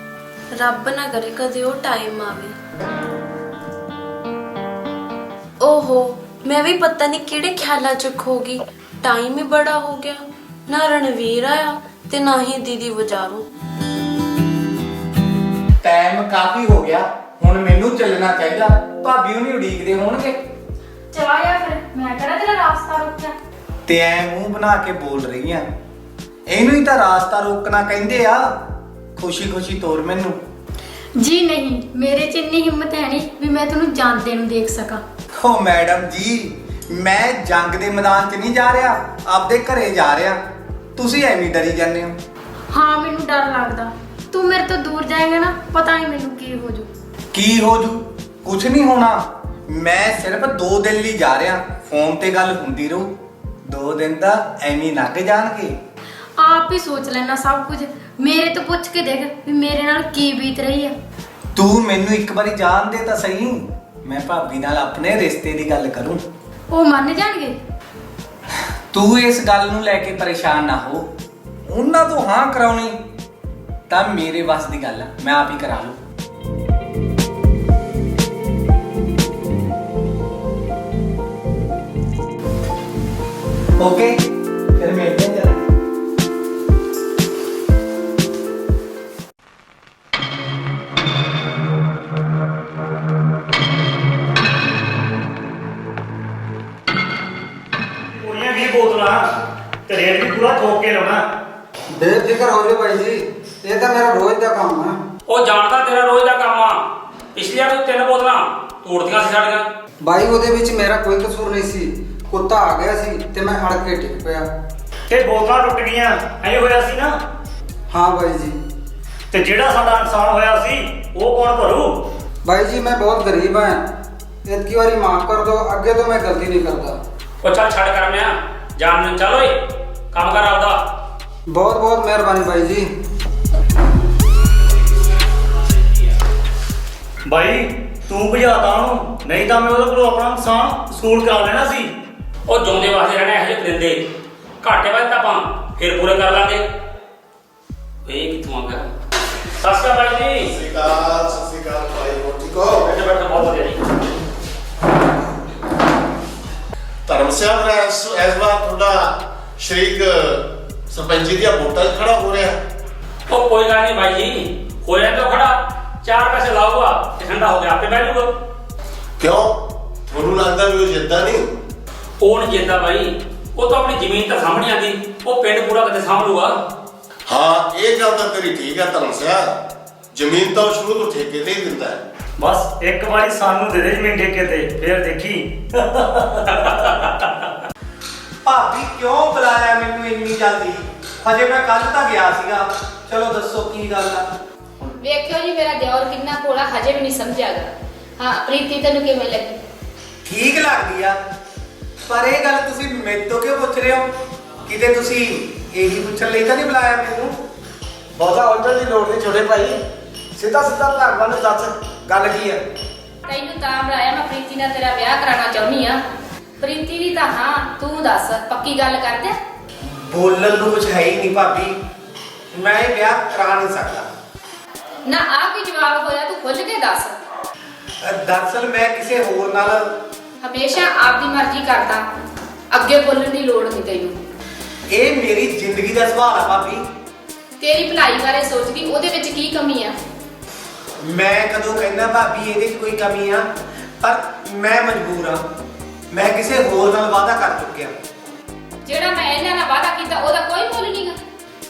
ਰੱਬ ਨਾ ਕਰੇ ਕਦੇ ਉਹ ਟਾਈਮ ਆਵੇ। ਓਹੋ ਮੈਂ ਵੀ ਪਤਾ ਨਹੀਂ ਕਿਹੜੇ ਖਿਆਲਾਂ ਚ ਖੋ ਗਈ। ਟਾਈਮ ਹੀ ਬੜਾ ਹੋ ਗਿਆ, ਨਾ ਰਣਵੀਰ ਆਇਆ ਤੇ ਨਾ ਹੀ ਦੀਦੀ ਵਜਾਰੋ। ਟਾਈਮ ਕਾਫੀ ਹੋ ਗਿਆ, ਹੁਣ ਮੈਨੂੰ ਚੱਲਣਾ ਚਾਹੀਦਾ। ਭਾਬੀ ਉਹਨੇ ਉਡੀਕਦੇ ਹੋਣਗੇ। ਚਲਾ ਜਾ ਫਿਰ, ਮੈਂ ਕਿਹੜਾ ਤੇਰਾ ਰਾਸਤਾ ਰੋਕਿਆ। ਤੇ ਐ ਮੂੰਹ ਬਣਾ ਕੇ ਬੋਲ ਰਹੀ ਆ, ਇਹਨੂੰ ਹੀ ਤਾਂ ਰਾਸਤਾ ਰੋਕਣਾ ਕਹਿੰਦੇ ਆ। ਖੁਸ਼ੀ ਖੁਸ਼ੀ ਤੋਰ ਮੈਨੂੰ। ਜੀ ਨਹੀਂ, ਮੇਰੇ ਚ ਇੰਨੀ ਹਿੰਮਤ ਹੈ ਨਹੀਂ ਵੀ ਮੈਂ ਤੈਨੂੰ ਜਾਂਦੇ ਨੂੰ ਦੇਖ ਸਕਾਂ। ਓ ਮੈਡਮ ਜੀ, ਮੈਂ ਜੰਗ ਦੇ ਮੈਦਾਨ 'ਚ ਨਹੀਂ ਜਾ ਰਿਹਾ, ਆਪਦੇ ਘਰੇ ਜਾ ਰਿਹਾ। ਤੁਸੀਂ ਐਵੇਂ ਡਰੀ ਜਾਂਦੇ ਹੋ। ਹਾਂ ਮੈਨੂੰ ਡਰ ਲੱਗਦਾ, ਤੂੰ ਮੇਰੇ ਤੋਂ ਦੂਰ ਜਾਏਗਾ ਨਾ, ਪਤਾ ਨਹੀਂ ਮੈਨੂੰ ਕੀ ਹੋ ਜੂ। ਕੀ ਹੋ ਜੂ? ਕੁਛ ਨਹੀਂ ਹੋਣਾ। ਮੈਂ ਸਿਰਫ 2 ਦਿਨ ਲਈ ਜਾ ਰਿਹਾ, ਫੋਨ ਤੇ ਗੱਲ ਹੁੰਦੀ ਰਹੂ। 2 ਦਿਨ ਤਾਂ ਐਵੇਂ ਲੰਘ ਜਾਣਗੇ। ਆਪ ਹੀ ਸੋਚ ਲੈਣਾ ਸਭ ਕੁਝ। ਮੇਰੇ ਤੋਂ ਪੁੱਛ ਕੇ ਦੇਖ ਵੀ ਮੇਰੇ ਨਾਲ ਕੀ ਬੀਤ ਰਹੀ ਆ। ਤੂੰ ਮੈਨੂੰ ਇੱਕ ਵਾਰੀ ਜਾਣ ਦੇ ਤਾਂ ਸਹੀ, ਮੈਂ ਭਾਬੀ ਨਾਲ ਆਪਣੇ ਰਿਸ਼ਤੇ ਦੀ ਗੱਲ ਕਰੂੰ। ਉਹ ਮੰਨ ਜਾਣਗੇ? ਤੂੰ ਇਸ ਗੱਲ ਨੂੰ ਲੈ ਕੇ ਪਰੇਸ਼ਾਨ ਨਾ ਹੋ। ਉਹਨਾਂ ਤੋਂ ਹਾਂ ਕਰਾਉਣੀ ਤਾਂ ਮੇਰੇ ਵੱਸ ਦੀ ਗੱਲ ਆ, ਮੈਂ ਆਪ ਹੀ ਕਰਾ ਲੂ। ਓਕੇ, ਫਿਰ ਮਿਲਦੇ ਹਾਂ ਜਰਾ। ਪੂਰੀਆਂ 20 ਬੋਤਲਾਂ ਤੇ ਰੇਟ ਵੀ ਪੂਰਾ ਠੋਕ ਕੇ ਲਾਉਣਾ। ਬੇਫਿਕਰ ਹੋ ਜਾਓ ਭਾਈ ਜੀ, ਇਹ ਤਾਂ ਮੇਰਾ ਰੋਜ਼ ਦਾ ਕੰਮ ਹੈ। ਉਹ ਜਾਣਦਾ ਤੇਰਾ ਰੋਜ਼ ਦਾ ਕੰਮ ਆ। ਪਿਛਲੀ ਵਾਰ ਤੂੰ 3 ਬੋਤਲਾਂ ਤੋੜਦੀਆਂ ਸੀ ਸਾਡੀਆਂ। ਬਾਈ ਉਹਦੇ ਵਿੱਚ ਮੇਰਾ ਕੋਈ ਕਸੂਰ ਨਹੀਂ ਸੀ, ਕੁੱਤਾ ਆ ਗਿਆ ਸੀ ਤੇ ਮੈਂ ਅੜ ਕੇ ਟਿਕ ਪਿਆ। ਤੇ ਬੋਤਲਾਂ ਟੁੱਟ ਗਈਆਂ ਐਂ ਹੋਇਆ ਸੀ ਨਾ। ਹਾਂ ਬਾਈ ਜੀ। ਤੇ ਜਿਹੜਾ ਸਾਡਾ ਨੁਕਸਾਨ ਹੋਇਆ ਸੀ ਉਹ ਕੌਣ ਭਰੂ? ਬਾਈ ਜੀ ਮੈਂ ਬਹੁਤ ਗਰੀਬ ਹਾਂ, ਇਤਕੀ ਵਾਰੀ ਮਾਫ ਕਰ ਦਿਓ, ਅੱਗੇ ਤੋਂ ਮੈਂ ਗਲਤੀ ਨਹੀਂ ਕਰਦਾ। ਉਹ ਚੱਲ ਛੱਡ ਕਰ ਮਿਆ, ਜਾਨ ਨੂੰ ਚੱਲ ਓਏ, ਕੰਮ ਕਰ ਆਪਦਾ। ਬਹੁਤ ਬਹੁਤ ਮਿਹਰਬਾਨੀ ਬਾਈ ਜੀ। ਬਾਈ ਤੂੰ ਭਜਾਤਾ ਉਹਨੂੰ, ਨਹੀਂ ਤਾਂ ਮੈਂ ਉਹਦੇ ਕੋਲੋਂ ਆਪਣਾ ਨੁਕਸਾਨ ਵਸੂਲ ਕਰਾ ਲੈਣਾ ਸੀ। ਉਹ ਜਿਉਂਦੇ ਵਾਸਤੇ ਰਹਿਣਾ ਇਹੋ ਜਿਹੇ ਪਰਿੰਦੇ, ਘਾਟੇ ਵਾਲੇ ਤਾਂ ਆਪਾਂ ਫਿਰ ਪੂਰੇ ਕਰ ਲਾਂਗੇ। ਇਹ ਕਿੱਥੋਂ ਆ ਗਿਆ? ਸਤਿ ਸ਼੍ਰੀ ਅਕਾਲ ਬਾਈ ਜੀ। ਸਤਿ ਸ਼੍ਰੀ ਅਕਾਲ ਭਾਈ, ਹੋਰ ਠੀਕ ਹੋ? ਬੈਠੋ ਬੈਠੋ, ਬਹੁਤ ਵਧੀਆ ਜੀ। ਧਰਮ ਸਿਆ ਮੇਰਾ ਇਸ ਵਾਰ ਤੁਹਾਡਾ ਸ਼ਰੀਕ ਸਰਪੰਚੀ ਦੀਆਂ ਵੋਟਾਂ 'ਚ ਖੜਾ ਹੋ ਰਿਹਾ। ਉਹ ਕੋਈ ਗੱਲ ਨਹੀਂ ਬਾਈ ਜੀ, ਹੋ ਜਾਂਦਾ ਖੜਾ, 4 ਪੈਸੇ ਲਾਊਗਾ ਤੇ ਠੰਡਾ ਹੋ ਗਿਆ ਆਪੇ ਬਹਿ ਜਾਊਗਾ। ਕਿਉਂ, ਤੁਹਾਨੂੰ ਲੱਗਦਾ ਵੀ ਉਹ ਜਿੱਦਾਂ ਨਹੀਂ? ਉਹ ਨਹੀਂ ਜਿੱਦਾਂ ਬਾਈ, ਉਹ ਤਾਂ ਆਪਣੀ ਜ਼ਮੀਨ ਤਾਂ ਸਾਹਮਣੇ ਆਂਦੀ, ਉਹ ਪਿੰਡ ਪੂਰਾ ਕਿਤੇ ਸਾਂਭ ਲੂਗਾ। ਹਾਂ ਇਹ ਗੱਲ ਤਾਂ ਤੇਰੀ ਠੀਕ ਹੈ ਧਰਮ ਸਿਆ, ਜ਼ਮੀਨ ਤਾਂ ਉਹ ਸ਼ੁਰੂ ਤੋਂ ਠੇਕੇ ਤੇ ਹੀ ਦਿੰਦਾ ਹੈ। ਬਸ ਇੱਕ ਵਾਰੀ ਸਾਨੂੰ ਦੇ ਦੇ ਜ਼ਮੀਨ ਠੇਕੇ ਤੇ, ਫੇਰ ਦੇਖੀ। ਭਾਬੀ ਕਿਉਂ ਬੁਲਾਇਆ ਮੈਨੂੰ ਇੰਨੀ ਜਲਦੀ? ਹਜੇ ਮੈਂ ਕੱਲ ਤਾਂ ਗਿਆ ਸੀਗਾ। ਚਲੋ ਦੱਸੋ ਕੀ ਗੱਲ ਆ? ਵੇਖਿਓ ਜੀ ਮੇਰਾ ਦਿਓਰ ਕਿੰਨਾ ਭੋਲਾ, ਹਜੇ ਵੀ ਨਹੀਂ ਸਮਝਿਆਗਾ। ਹਾਂ ਪ੍ਰੀਤੀ ਤੈਨੂੰ ਕਿਵੇਂ ਲੱਗੀ? ਠੀਕ ਲੱਗਦੀ ਆ, ਪਰ ਇਹ ਗੱਲ ਤੁਸੀਂ ਮੇਰੇ ਤੋਂ ਕਿਉਂ ਪੁੱਛ ਰਹੇ ਹੋ? ਕਿਤੇ ਤੁਸੀਂ ਇਹੀ ਪੁੱਛਣ ਲਈ ਤਾਂ ਨਹੀਂ ਬੁਲਾਇਆ ਮੈਨੂੰ? ਬਹੁਤਾ ਉਲਝਣ ਦੀ ਲੋੜ ਨਹੀਂ ਛੋਟੇ ਭਾਈ, ਸਿੱਧਾ ਸਿੱਧਾ ਭਗਵਾਨ ਨੂੰ ਦੱਸ ਗੱਲ ਕੀ ਹੈ। ਤੈਨੂੰ ਤਾਂ ਬੁਲਾਇਆ, ਮੈਂ ਪ੍ਰੀਤੀ ਨਾਲ ਤੇਰਾ ਵਿਆਹ ਕਰਾਉਣਾ ਚਾਹੁੰਦੀ ਆ। ਪ੍ਰੀਤੀ ਦੀ ਤਾਂ ਹਾਂ, ਤੂੰ ਦੱਸ ਪੱਕੀ ਗੱਲ ਕਰ ਦੇ। ਬੋਲਣ ਨੂੰ ਕੁਝ ਹੈ ਹੀ ਨਹੀਂ ਭਾਬੀ, ਮੈਂ ਇਹ ਵਿਆਹ ਕਰਾ ਨਹੀਂ ਸਕਦਾ। ਨਾ ਆ ਕੀ ਜਵਾਬ ਹੋਇਆ, ਤੂੰ ਖੁੱਲ ਕੇ ਦੱਸ। ਦਰਅਸਲ ਮੈਂ ਕਿਸੇ ਹੋਰ ਨਾਲ ਹਮੇਸ਼ਾ ਆਪਦੀ ਮਰਜ਼ੀ ਕਰਦਾ, ਅੱਗੇ ਬੋਲਣ ਦੀ ਲੋੜ ਨਹੀਂ ਤੈਨੂੰ। ਇਹ ਮੇਰੀ ਜ਼ਿੰਦਗੀ ਦਾ ਸਵਾਲ ਆ ਭਾਬੀ। ਤੇਰੀ ਭਲਾਈ ਬਾਰੇ ਸੋਚਦੀ, ਉਹਦੇ ਵਿੱਚ ਕੀ ਕਮੀ ਆ? ਮੈਂ ਕਦੋਂ ਕਹਿੰਦਾ ਭਾਬੀ ਇਹਦੇ 'ਚ ਕੋਈ ਕਮੀ ਆ, ਪਰ ਮੈਂ ਮਜਬੂਰ ਆ। ਮੈਂ ਕਿਸੇ ਹੋਰ ਨਾਲ ਵਾਅਦਾ ਕਰ ਚੁੱਕਿਆ। ਜਿਹੜਾ ਮੈਂ ਇਹਨਾਂ ਨਾਲ ਵਾਅਦਾ ਕੀਤਾ ਉਹਦਾ ਕੋਈ ਮੁੱਲ ਨਹੀਂਗਾ।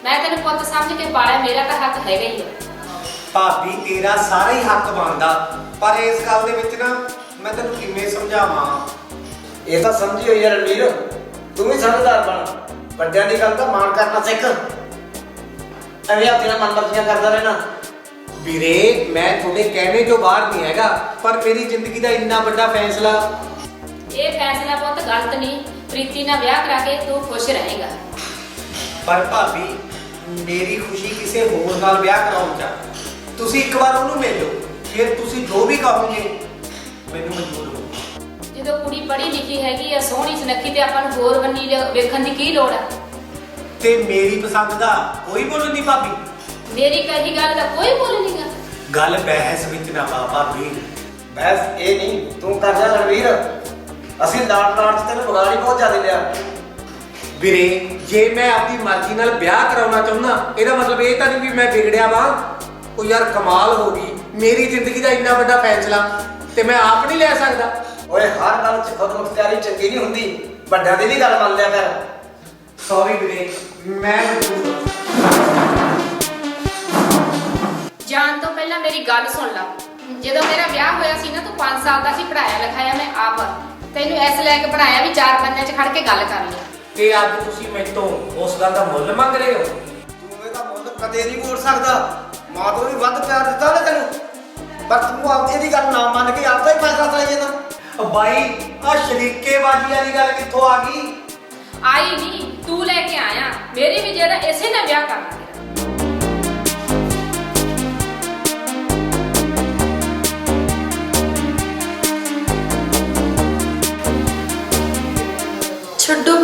ਮੈਂ ਤੈਨੂੰ ਪੁੱਤ ਸਮਝ ਕੇ ਪਾਲਿਆ, ਮੇਰਾ ਤਾਂ ਹੱਕ ਹੈਗਾ ਹੀ ਆ। ਭਾਬੀ ਤੇਰਾ ਸਾਰਾ ਹੀ ਹੱਕ ਬਣਦਾ, ਪਰ ਇਸ ਗੱਲ ਦੇ ਵਿੱਚ ਨਾ ਮੈਂ ਤੈਨੂੰ ਕਿਵੇਂ ਸਮਝਾਵਾਂ? ਇਹ ਤਾਂ ਸਮਝੀ ਹੋਈ ਹੈ ਰਣਵੀਰ, ਤੂੰ ਵੀ ਸਮਝਦਾਰ ਬਣ, ਵੱਡਿਆਂ ਦੀ ਗੱਲ ਤਾਂ ਮਾਣ ਕਰਨਾ ਸਿੱਖ। ਐਵੇਂ ਆਪਣੀਆਂ ਮਨਮਰਜ਼ੀਆਂ ਕਰਦਾ ਰਹਿਣਾ। ਵੀਰੇ ਮੈਂ ਤੁਹਾਡੇ ਕਹਿਣੇ ਤੋਂ ਬਾਹਰ ਨਹੀਂ ਹੈਗਾ, ਪਰ ਮੇਰੀ ਜ਼ਿੰਦਗੀ ਦਾ ਇੰਨਾ ਵੱਡਾ ਫੈਸਲਾ। ਇਹ ਫੈਸਲਾ ਪੁੱਤ ਗਲਤ ਨਹੀਂ, ਪ੍ਰੀਤੀ ਨਾਲ ਵਿਆਹ ਕਰਾ ਕੇ ਤੂੰ ਖੁਸ਼ ਰਹੇਗਾ। ਪਰ ਭਾਬੀ ਮੇਰੀ ਖੁਸ਼ੀ ਕਿਸੇ ਹੋਰ ਨਾਲ ਵਿਆਹ ਕਰਾਉਣ ਚ। ਤੁਸੀਂ ਇੱਕ ਵਾਰ ਉਹਨੂੰ ਮਿਲ ਲਓ, ਫਿਰ ਤੁਸੀਂ ਜੋ ਵੀ ਕਹੋਗੇ ਮੈਨੂੰ ਮਨਜ਼ੂਰ ਹੋ। ਜਦੋਂ ਕੁੜੀ ਪੜ੍ਹੀ ਲਿਖੀ ਹੈਗੀ ਆ, ਸੋਹਣੀ ਸੁਨੱਖੀ, ਤੇ ਆਪਾਂ ਨੂੰ ਹੋਰ ਬੰਨੀ ਵੇਖਣ ਦੀ ਕੀ ਲੋੜ ਆ? ਤੇ ਮੇਰੀ ਪਸੰਦ ਦਾ ਕੋਈ ਮੁੱਲ ਨਹੀਂ ਭਾਬੀ। ਮੇਰੀ ਕਹੀ ਗੱਲ ਦਾ ਕੋਈ ਮੁੱਲ ਨਹੀਂਗਾ। ਗੱਲ ਬਹਿਸ ਵਿੱਚ ਨਾ ਪਾ ਭਾਬੀ। ਬਸ ਇਹ ਨਹੀਂ ਤੂੰ ਕਰ ਜਾ ਰਣਵੀਰ, ਅਸੀਂ ਲਾਟ ਲਾਟ ਚ ਤੈਨੂੰ ਵਿਗਾੜ ਹੀ ਬਹੁਤ ਜ਼ਿਆਦਾ ਲਿਆ। ਵੀਰੇ ਜੇ ਮੈਂ ਆਪਣੀ ਮਰਜ਼ੀ ਨਾਲ ਵਿਆਹ ਕਰਾਉਣਾ ਚਾਹੁੰਦਾ, ਇਹਦਾ ਮਤਲਬ ਇਹ ਤਾਂ ਨਹੀਂ ਵੀ ਮੈਂ ਵਿਗੜਿਆ ਵਾਂ। ਉਹ ਯਾਰ ਕਮਾਲ ਹੋ ਗਈ, ਮੇਰੀ ਜ਼ਿੰਦਗੀ ਦਾ ਇੰਨਾ ਵੱਡਾ ਫੈਸਲਾ ਤੇ ਮੈਂ ਆਪ ਨਹੀਂ ਲੈ ਸਕਦਾ। ਓਏ ਹਰ ਗੱਲ ਚ ਖੁਦ ਮੁਖਤਿਆਰੀ ਚੰਗੀ ਨਹੀਂ ਹੁੰਦੀ, ਵੱਡਿਆਂ ਦੀ ਵੀ ਗੱਲ ਮੰਨ ਲਿਆ ਕਰ। ਸੌਰੀ ਵੀਰੇ, ਮੈਂ ਮਜਬੂਰ। ਜਾਣ ਤੋਂ ਪਹਿਲਾਂ ਮੇਰੀ ਗੱਲ ਸੁਣ ਲਾ। ਜਦੋਂ ਮੇਰਾ ਵਿਆਹ ਹੋਇਆ ਸੀ ਨਾ, ਤੂੰ 5 ਸਾਲ ਦਾ ਸੀ, ਪੜਾਇਆ ਲਿਖਾਇਆ ਮੈਂ ਆਪ। ਤੈਨੂੰ ਇਸ ਲੈ ਕੇ ਪੜਾਇਆ ਵੀ 4 ਬੰਦਿਆਂ 'ਚ ਖੜ ਕੇ ਗੱਲ ਕਰ ਲਈ। ਤੇ ਅੱਜ ਤੁਸੀਂ ਮੇਰੇ ਤੋਂ ਉਸ ਗੱਲ ਦਾ ਮੁੱਲ ਮੰਗ ਰਹੇ ਹੋ? ਤੂੰ ਇਹਦਾ ਮੁੱਲ ਕਦੇ ਨਹੀਂ ਮੋੜ ਸਕਦਾ। ਮਾਂ ਤੋਂ ਵੀ ਵੱਧ ਪਿਆਰ ਦਿੱਤਾ ਨਾ ਤੈਨੂੰ, ਪਰ ਤੂੰ ਆਪਦੀ ਦੀ ਗੱਲ ਨਾ ਮੰਨ ਕੇ ਆਪਦਾ ਹੀ ਫੈਸਲਾ ਚਾਹੀਏ ਨਾ। ਬਾਈ ਆ ਸ਼ਰੀਕੇਬਾਜ਼ੀ ਵਾਲੀ ਗੱਲ ਕਿੱਥੋਂ ਆ ਗਈ? ਆਈ ਨਹੀਂ, ਤੂੰ ਲੈ ਕੇ ਆਇਆ। ਮੇਰੀ ਵੀ ਜਿਹੜਾ ਇਸੇ ਨਾਲ ਵਿਆਹ ਕਰਨਾ ਤੇਰਾ।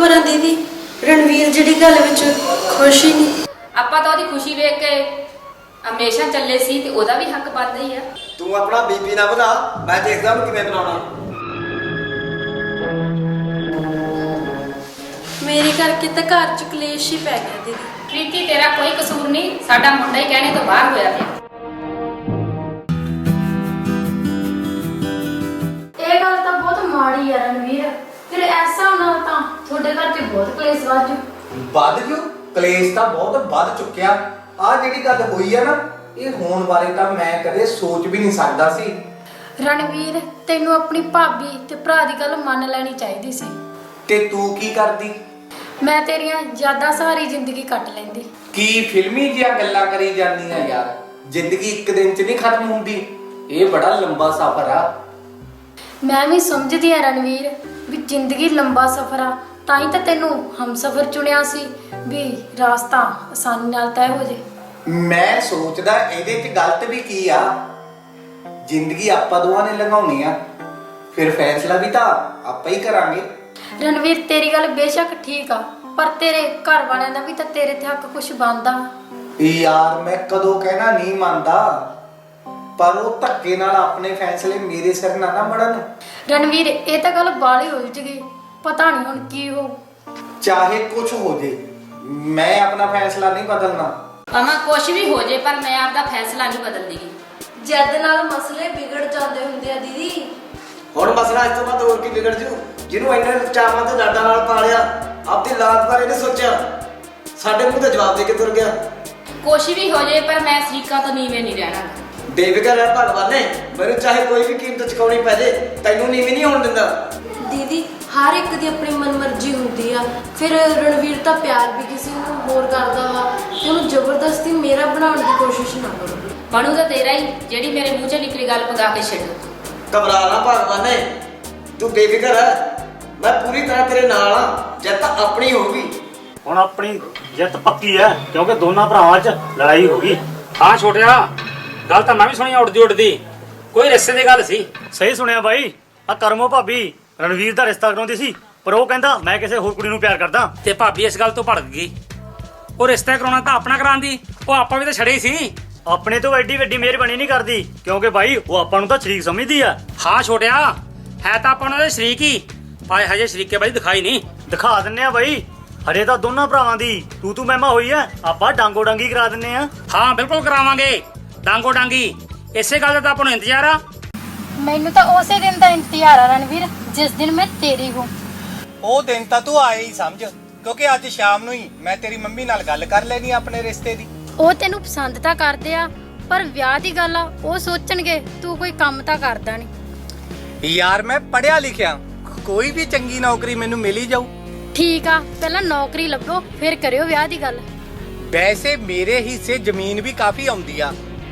ਪਰਾਂ ਦੀਦੀ, ਰਣਵੀਰ ਜਿਹੜੀ ਗੱਲ ਵਿੱਚ ਖੁਸ਼ ਹੀ ਨਹੀਂ। ਆਪਾਂ ਤਾਂ ਉਹਦੀ ਖੁਸ਼ੀ ਵੇਖ ਕੇ ਹਮੇਸ਼ਾ ਚੱਲੇ ਸੀ ਤੇ ਉਹਦਾ ਵੀ ਹੱਕ ਬਣਦਾ ਹੀ ਆ। ਤੂੰ ਆਪਣਾ ਬੀਪੀ ਨਾ ਵਧਾ, ਮੈਂ ਦੇਖਦਾ ਉਹਨੂੰ ਕਿਵੇਂ ਬਣਾਉਣਾ। ਮੇਰੇ ਕਰਕੇ ਤਾਂ ਘਰ 'ਚ ਕਲੇਸ਼ ਹੀ ਪੈ ਗਿਆ ਦੀਦੀ। ਪ੍ਰੀਤੀ ਤੇਰਾ ਕੋਈ ਕਸੂਰ ਨਹੀਂ, ਸਾਡਾ ਮੁੰਡਾ ਹੀ ਕਹਿਣੇ ਤੋਂ ਬਾਹਰ ਹੋਇਆ ਪਿਆ। ਇਹ ਗੱਲ ਤਾਂ ਬਹੁਤ ਮਾੜੀ ਆ ਰਣਵੀਰ। ਫਿਰ ਐਸਾ ਹੋਣਾ ਤਾਂ ਤੁਹਾਡੇ ਘਰ 'ਚ ਬਹੁਤ ਕਲੇਸ਼ ਵਾਜੂ। ਵੱਧ ਕਿਉਂ? ਕਲੇਸ਼ ਤਾਂ ਬਹੁਤ ਵੱਧ ਚੁੱਕਿਆ। ਆ ਜਿਹੜੀ ਗੱਲ ਹੋਈ ਆ ਨਾ, ਇਹ ਹੋਣ ਬਾਰੇ ਤਾਂ ਮੈਂ ਕਦੇ ਸੋਚ ਵੀ ਨਹੀਂ ਸਕਦਾ ਸੀ। ਰਣਵੀਰ, ਤੈਨੂੰ ਆਪਣੀ ਭਾਬੀ ਤੇ ਭਰਾ ਦੀ ਗੱਲ ਮੰਨ ਲੈਣੀ ਚਾਹੀਦੀ ਸੀ। ਤੇ ਤੂੰ ਕੀ ਕਰਦੀ? ਮੈਂ ਤੇਰੀਆਂ ਯਾਦਾਂ ਸਾਰੀ ਜ਼ਿੰਦਗੀ ਕੱਟ ਲੈਂਦੀ। ਕੀ ਫਿਲਮੀ ਜਿਹੀਆਂ ਗੱਲਾਂ ਕਰੀ ਜਾਂਦੀਆਂ ਯਾਰ। ਜ਼ਿੰਦਗੀ ਇੱਕ ਦਿਨ 'ਚ ਨਹੀਂ ਖਤਮ ਹੁੰਦੀ, ਇਹ ਬੜਾ ਲੰਬਾ ਸਫ਼ਰ ਆ। ਮੈਂ ਵੀ ਸਮਝਦੀ ਆ ਰਣਵੀਰ ਵੀ ਜ਼ਿੰਦਗੀ ਲੰਬਾ ਸਫ਼ਰ ਆ, ਤਾਂ ਹੀ ਤਾਂ ਤੈਨੂੰ ਹਮਸਫ਼ਰ ਚੁਣਿਆ ਸੀ ਵੀ ਰਾਸਤਾ ਆਸਾਨੀ ਨਾਲ ਤੈਅ ਹੋ ਜੇ। ਮੈਂ ਸੋਚਦਾ ਇਹਦੇ 'ਚ ਗਲਤ ਵੀ ਕੀ ਆ। ਜ਼ਿੰਦਗੀ ਆਪਾਂ ਦੋਵਾਂ ਨੇ ਲੰਘਾਉਣੀ ਆ, ਫਿਰ ਫੈਸਲਾ ਵੀ ਤਾਂ ਆਪਾਂ ਹੀ ਕਰਾਂਗੇ। ਰਣਵੀਰ, ਤੇਰੀ ਗੱਲ ਬੇਸ਼ੱਕ ਠੀਕ ਆ, ਪਰ ਤੇਰੇ ਘਰ ਵਾਲਿਆਂ ਦਾ ਵੀ ਤਾਂ ਤੇਰੇ ਤੇ ਹੱਕ ਕੁਝ ਬਣਦਾ। ਯਾਰ ਮੈਂ ਕਦੋਂ ਕਹਿਣਾ ਨਹੀਂ ਮੰਨਦਾ, ਪਰ ਉਹ ਧੱਕੇ ਨਾਲ ਆਪਣੇ ਫੈਸਲੇ ਮੇਰੇ ਸਿਰ ਨਾ ਮੜਨ। ਰਣਵੀਰ, ਇਹ ਤਾਂ ਗੱਲ ਬਾਲੀ ਹੋ ਜੂਗੀ, ਪਤਾ ਨਹੀਂ ਹੁਣ ਕੀ ਹੋ। ਚਾਹੇ ਕੁਝ ਹੋ ਜੇ, ਮੈਂ ਆਪਣਾ ਫੈਸਲਾ ਨਹੀਂ ਬਦਲਣਾ। ਭਾਵੇਂ ਕੁਛ ਵੀ ਹੋ ਜੇ, ਪਰ ਮੈਂ ਆਪਦਾ ਫੈਸਲਾ ਨਹੀਂ ਬਦਲਦੀ। ਜਦ ਨਾਲ ਮਸਲੇ ਵਿਗੜ ਜਾਂਦੇ ਹੁੰਦੇ ਆ ਦੀਦੀ। ਹੁਣ ਮਸਲਾ ਇਸ ਤੋਂ ਬਾਅਦ ਹੋਰ ਕੀ ਵਿਗੜ ਜੂ? ਜਿਹਨੂੰ ਇੰਨੇ ਚਾਵਾਂ ਤੇ ਡਾਡਾ ਨਾਲ ਪਾਲਿਆ, ਆਪਦੀ ਲਾਤ ਬਾਰੇ ਨਹੀਂ ਸੋਚਿਆ, ਸਾਡੇ ਮੂੰਹ ਤੇ ਜਵਾਬ ਦੇ ਕੇ ਤੁਰ ਗਿਆ। ਕੁਛ ਵੀ ਹੋ ਜੇ, ਪਰ ਮੈਂ ਸ਼ਰੀਕਾਂ ਤੋਂ ਨੀਵੇਂ ਨਹੀਂ ਰਹਿਣਾ। ਬੇਫਿਕਰ ਰਹਿ ਭਗਵਾਨ ਨੇ, ਮੈਨੂੰ ਚਾਹੇ ਕੋਈ ਵੀ ਕੀਮਤ ਚੁਕਾਉਣੀ ਪੈ ਜੇ, ਤੈਨੂੰ ਨੀਵੇਂ ਨਹੀਂ ਹੋਣ ਦਿੰਦਾ। ਦੀਦੀ, ਹਰ ਇੱਕ ਦੀ ਆਪਣੀ ਮਨਮਰਜ਼ੀ ਹੁੰਦੀ ਆ। ਫਿਰ ਰਣਵੀਰ ਤਾਂ ਪਿਆਰ ਵੀ ਕਿਸੇ ਨੂੰ ਹੋਰ ਕਰਦਾ ਵਾ, ਤੇ ਉਹਨੂੰ ਜ਼ਬਰਦਸਤੀ ਮੇਰਾ ਬਣਾਉਣ ਦੀ ਕੋਸ਼ਿਸ਼ ਨਾ ਕਰੋ। ਬਣੂ ਤਾਂ ਤੇਰਾ ਹੀ, ਜਿਹੜੀ ਮੇਰੇ ਮੂੰਹ 'ਚੋਂ ਨਿਕਲੀ ਗੱਲ ਪਗਾ ਕੇ ਛੱਡ। ਘਬਰਾ ਨਾ ਭਗਵਾਨ ਨੇ, ਤੂੰ ਬੇਫਿਕਰ ਹੈ, ਮੈਂ ਪੂਰੀ ਤਰ੍ਹਾਂ ਤੇਰੇ ਨਾਲ ਆ। ਜਿੱਤ ਆਪਣੀ ਹੋਊਗੀ। ਹੁਣ ਆਪਣੀ ਜਿੱਤ ਪੱਕੀ ਹੈ, ਕਿਉਂਕਿ ਦੋਨਾਂ ਭਰਾਵਾਂ 'ਚ ਲੜਾਈ ਹੋ ਗਈ। ਹਾਂ ਛੋਟਿਆ, ਗੱਲ ਤਾਂ ਮੈਂ ਵੀ ਸੁਣੀ ਉੱਡਦੀ ਕੋਈ ਰਿਸ਼ਤੇ ਦੀ ਗੱਲ ਸੀ। ਸਹੀ ਸੁਣਿਆ ਬਾਈ। ਆ ਕਰਮੋ ਭਾਬੀ ਰਣਵੀਰ ਦਾ ਰਿਸ਼ਤਾ ਕਰਾਉਂਦੀ ਸੀ, ਪਰ ਉਹ ਕਹਿੰਦਾ ਮੈਂ ਕਿਸੇ ਹੋਰ ਕੁੜੀ ਨੂੰ ਪਿਆਰ ਕਰਦਾ। ਤੇ ਭਾਬੀ ਇਸ ਗੱਲ ਤੋਂ ਭੜਕ ਗਈ। ਉਹ ਰਿਸ਼ਤਾ ਕਰਾਉਣਾ ਤਾਂ ਆਪਣਾ ਕਰਾਉਂਦੀ, ਉਹ ਆਪਾਂ ਵੀ ਤਾਂ ਛੜੇ ਸੀ। ਆਪਣੇ ਤੋਂ ਐਡੀ ਵੱਡੀ ਮਿਹਰਬਾਨੀ ਨਹੀਂ ਕਰਦੀ, ਕਿਉਂਕਿ ਬਾਈ ਉਹ ਆਪਾਂ ਨੂੰ ਤਾਂ ਸ਼ਰੀਕ ਸਮਝਦੀ ਆ। ਹਾਂ ਛੋਟਿਆ, ਹੈ ਤਾਂ ਆਪਾਂ ਉਹਨਾਂ ਦੇ ਸ਼ਰੀਕ ਹੀ, ਪਰ ਹਜੇ ਸ਼ਰੀਕੇ ਬਾਈ ਦਿਖਾਈ ਨਹੀਂ। ਦਿਖਾ ਦਿੰਨੇ ਆ ਬਾਈ, ਹਜੇ ਤਾਂ ਦੋਨਾਂ ਭਰਾਵਾਂ ਦੀ ਤੂੰ ਮਹਿਮਾ ਹੋਈ ਆ, ਆਪਾਂ ਡਾਂਗੋ ਡਾਂਗੀ ਕਰਾ ਦਿੰਨੇ ਆ। ਹਾਂ ਬਿਲਕੁਲ ਕਰਾਵਾਂਗੇ, ਡਾਂਗੋ ਡਾਂਗੀ। ਇਸੇ ਗੱਲ ਦਾ ਤਾਂ ਆਪਾਂ ਨੂੰ ਇੰਤਜ਼ਾਰ ਆ। ਮੈਨੂੰ ਤਾਂ ਉਸੇ ਦਿਨ ਦਾ ਇੰਤਜ਼ਾਰ ਆ ਰਣਵੀਰ, ਜਿਸ ਦਿਨ ਮੈਂ ਤੇਰੀ ਹੂੰ। ਉਹ ਦਿਨ ਤਾਂ ਤੂੰ ਆਏ ਹੀ ਸਮਝ, ਕਿਉਂਕਿ ਅੱਜ ਸ਼ਾਮ ਨੂੰ ਹੀ ਮੈਂ ਤੇਰੀ ਮੰਮੀ ਨਾਲ ਗੱਲ ਕਰ ਲੈਣੀ ਆਪਣੇ ਰਿਸ਼ਤੇ ਦੀ। ਉਹ ਤੈਨੂੰ ਪਸੰਦ ਤਾਂ ਕਰਦੇ ਆ, ਪਰ ਵਿਆਹ ਦੀ ਗੱਲ ਆ, ਉਹ ਸੋਚਣਗੇ ਤੂੰ ਕੋਈ ਕੰਮ ਤਾਂ ਕਰਦਾ ਨਹੀਂ। ਯਾਰ ਮੈਂ ਪੜਿਆ ਲਿਖਿਆ, ਕੋਈ ਵੀ ਚੰਗੀ ਨੌਕਰੀ ਮੈਨੂੰ ਮਿਲ ਹੀ ਜਾਊ। ਠੀਕ ਆ, ਪਹਿਲਾਂ ਨੌਕਰੀ ਲੱਭੋ, ਫਿਰ ਕਰਿਓ ਵਿਆਹ ਦੀ ਗੱਲ। ਵੈਸੇ ਮੇਰੇ ਹਿੱਸੇ ਜ਼ਮੀਨ ਵੀ ਕਾਫੀ ਆਉਂਦੀ ਆ,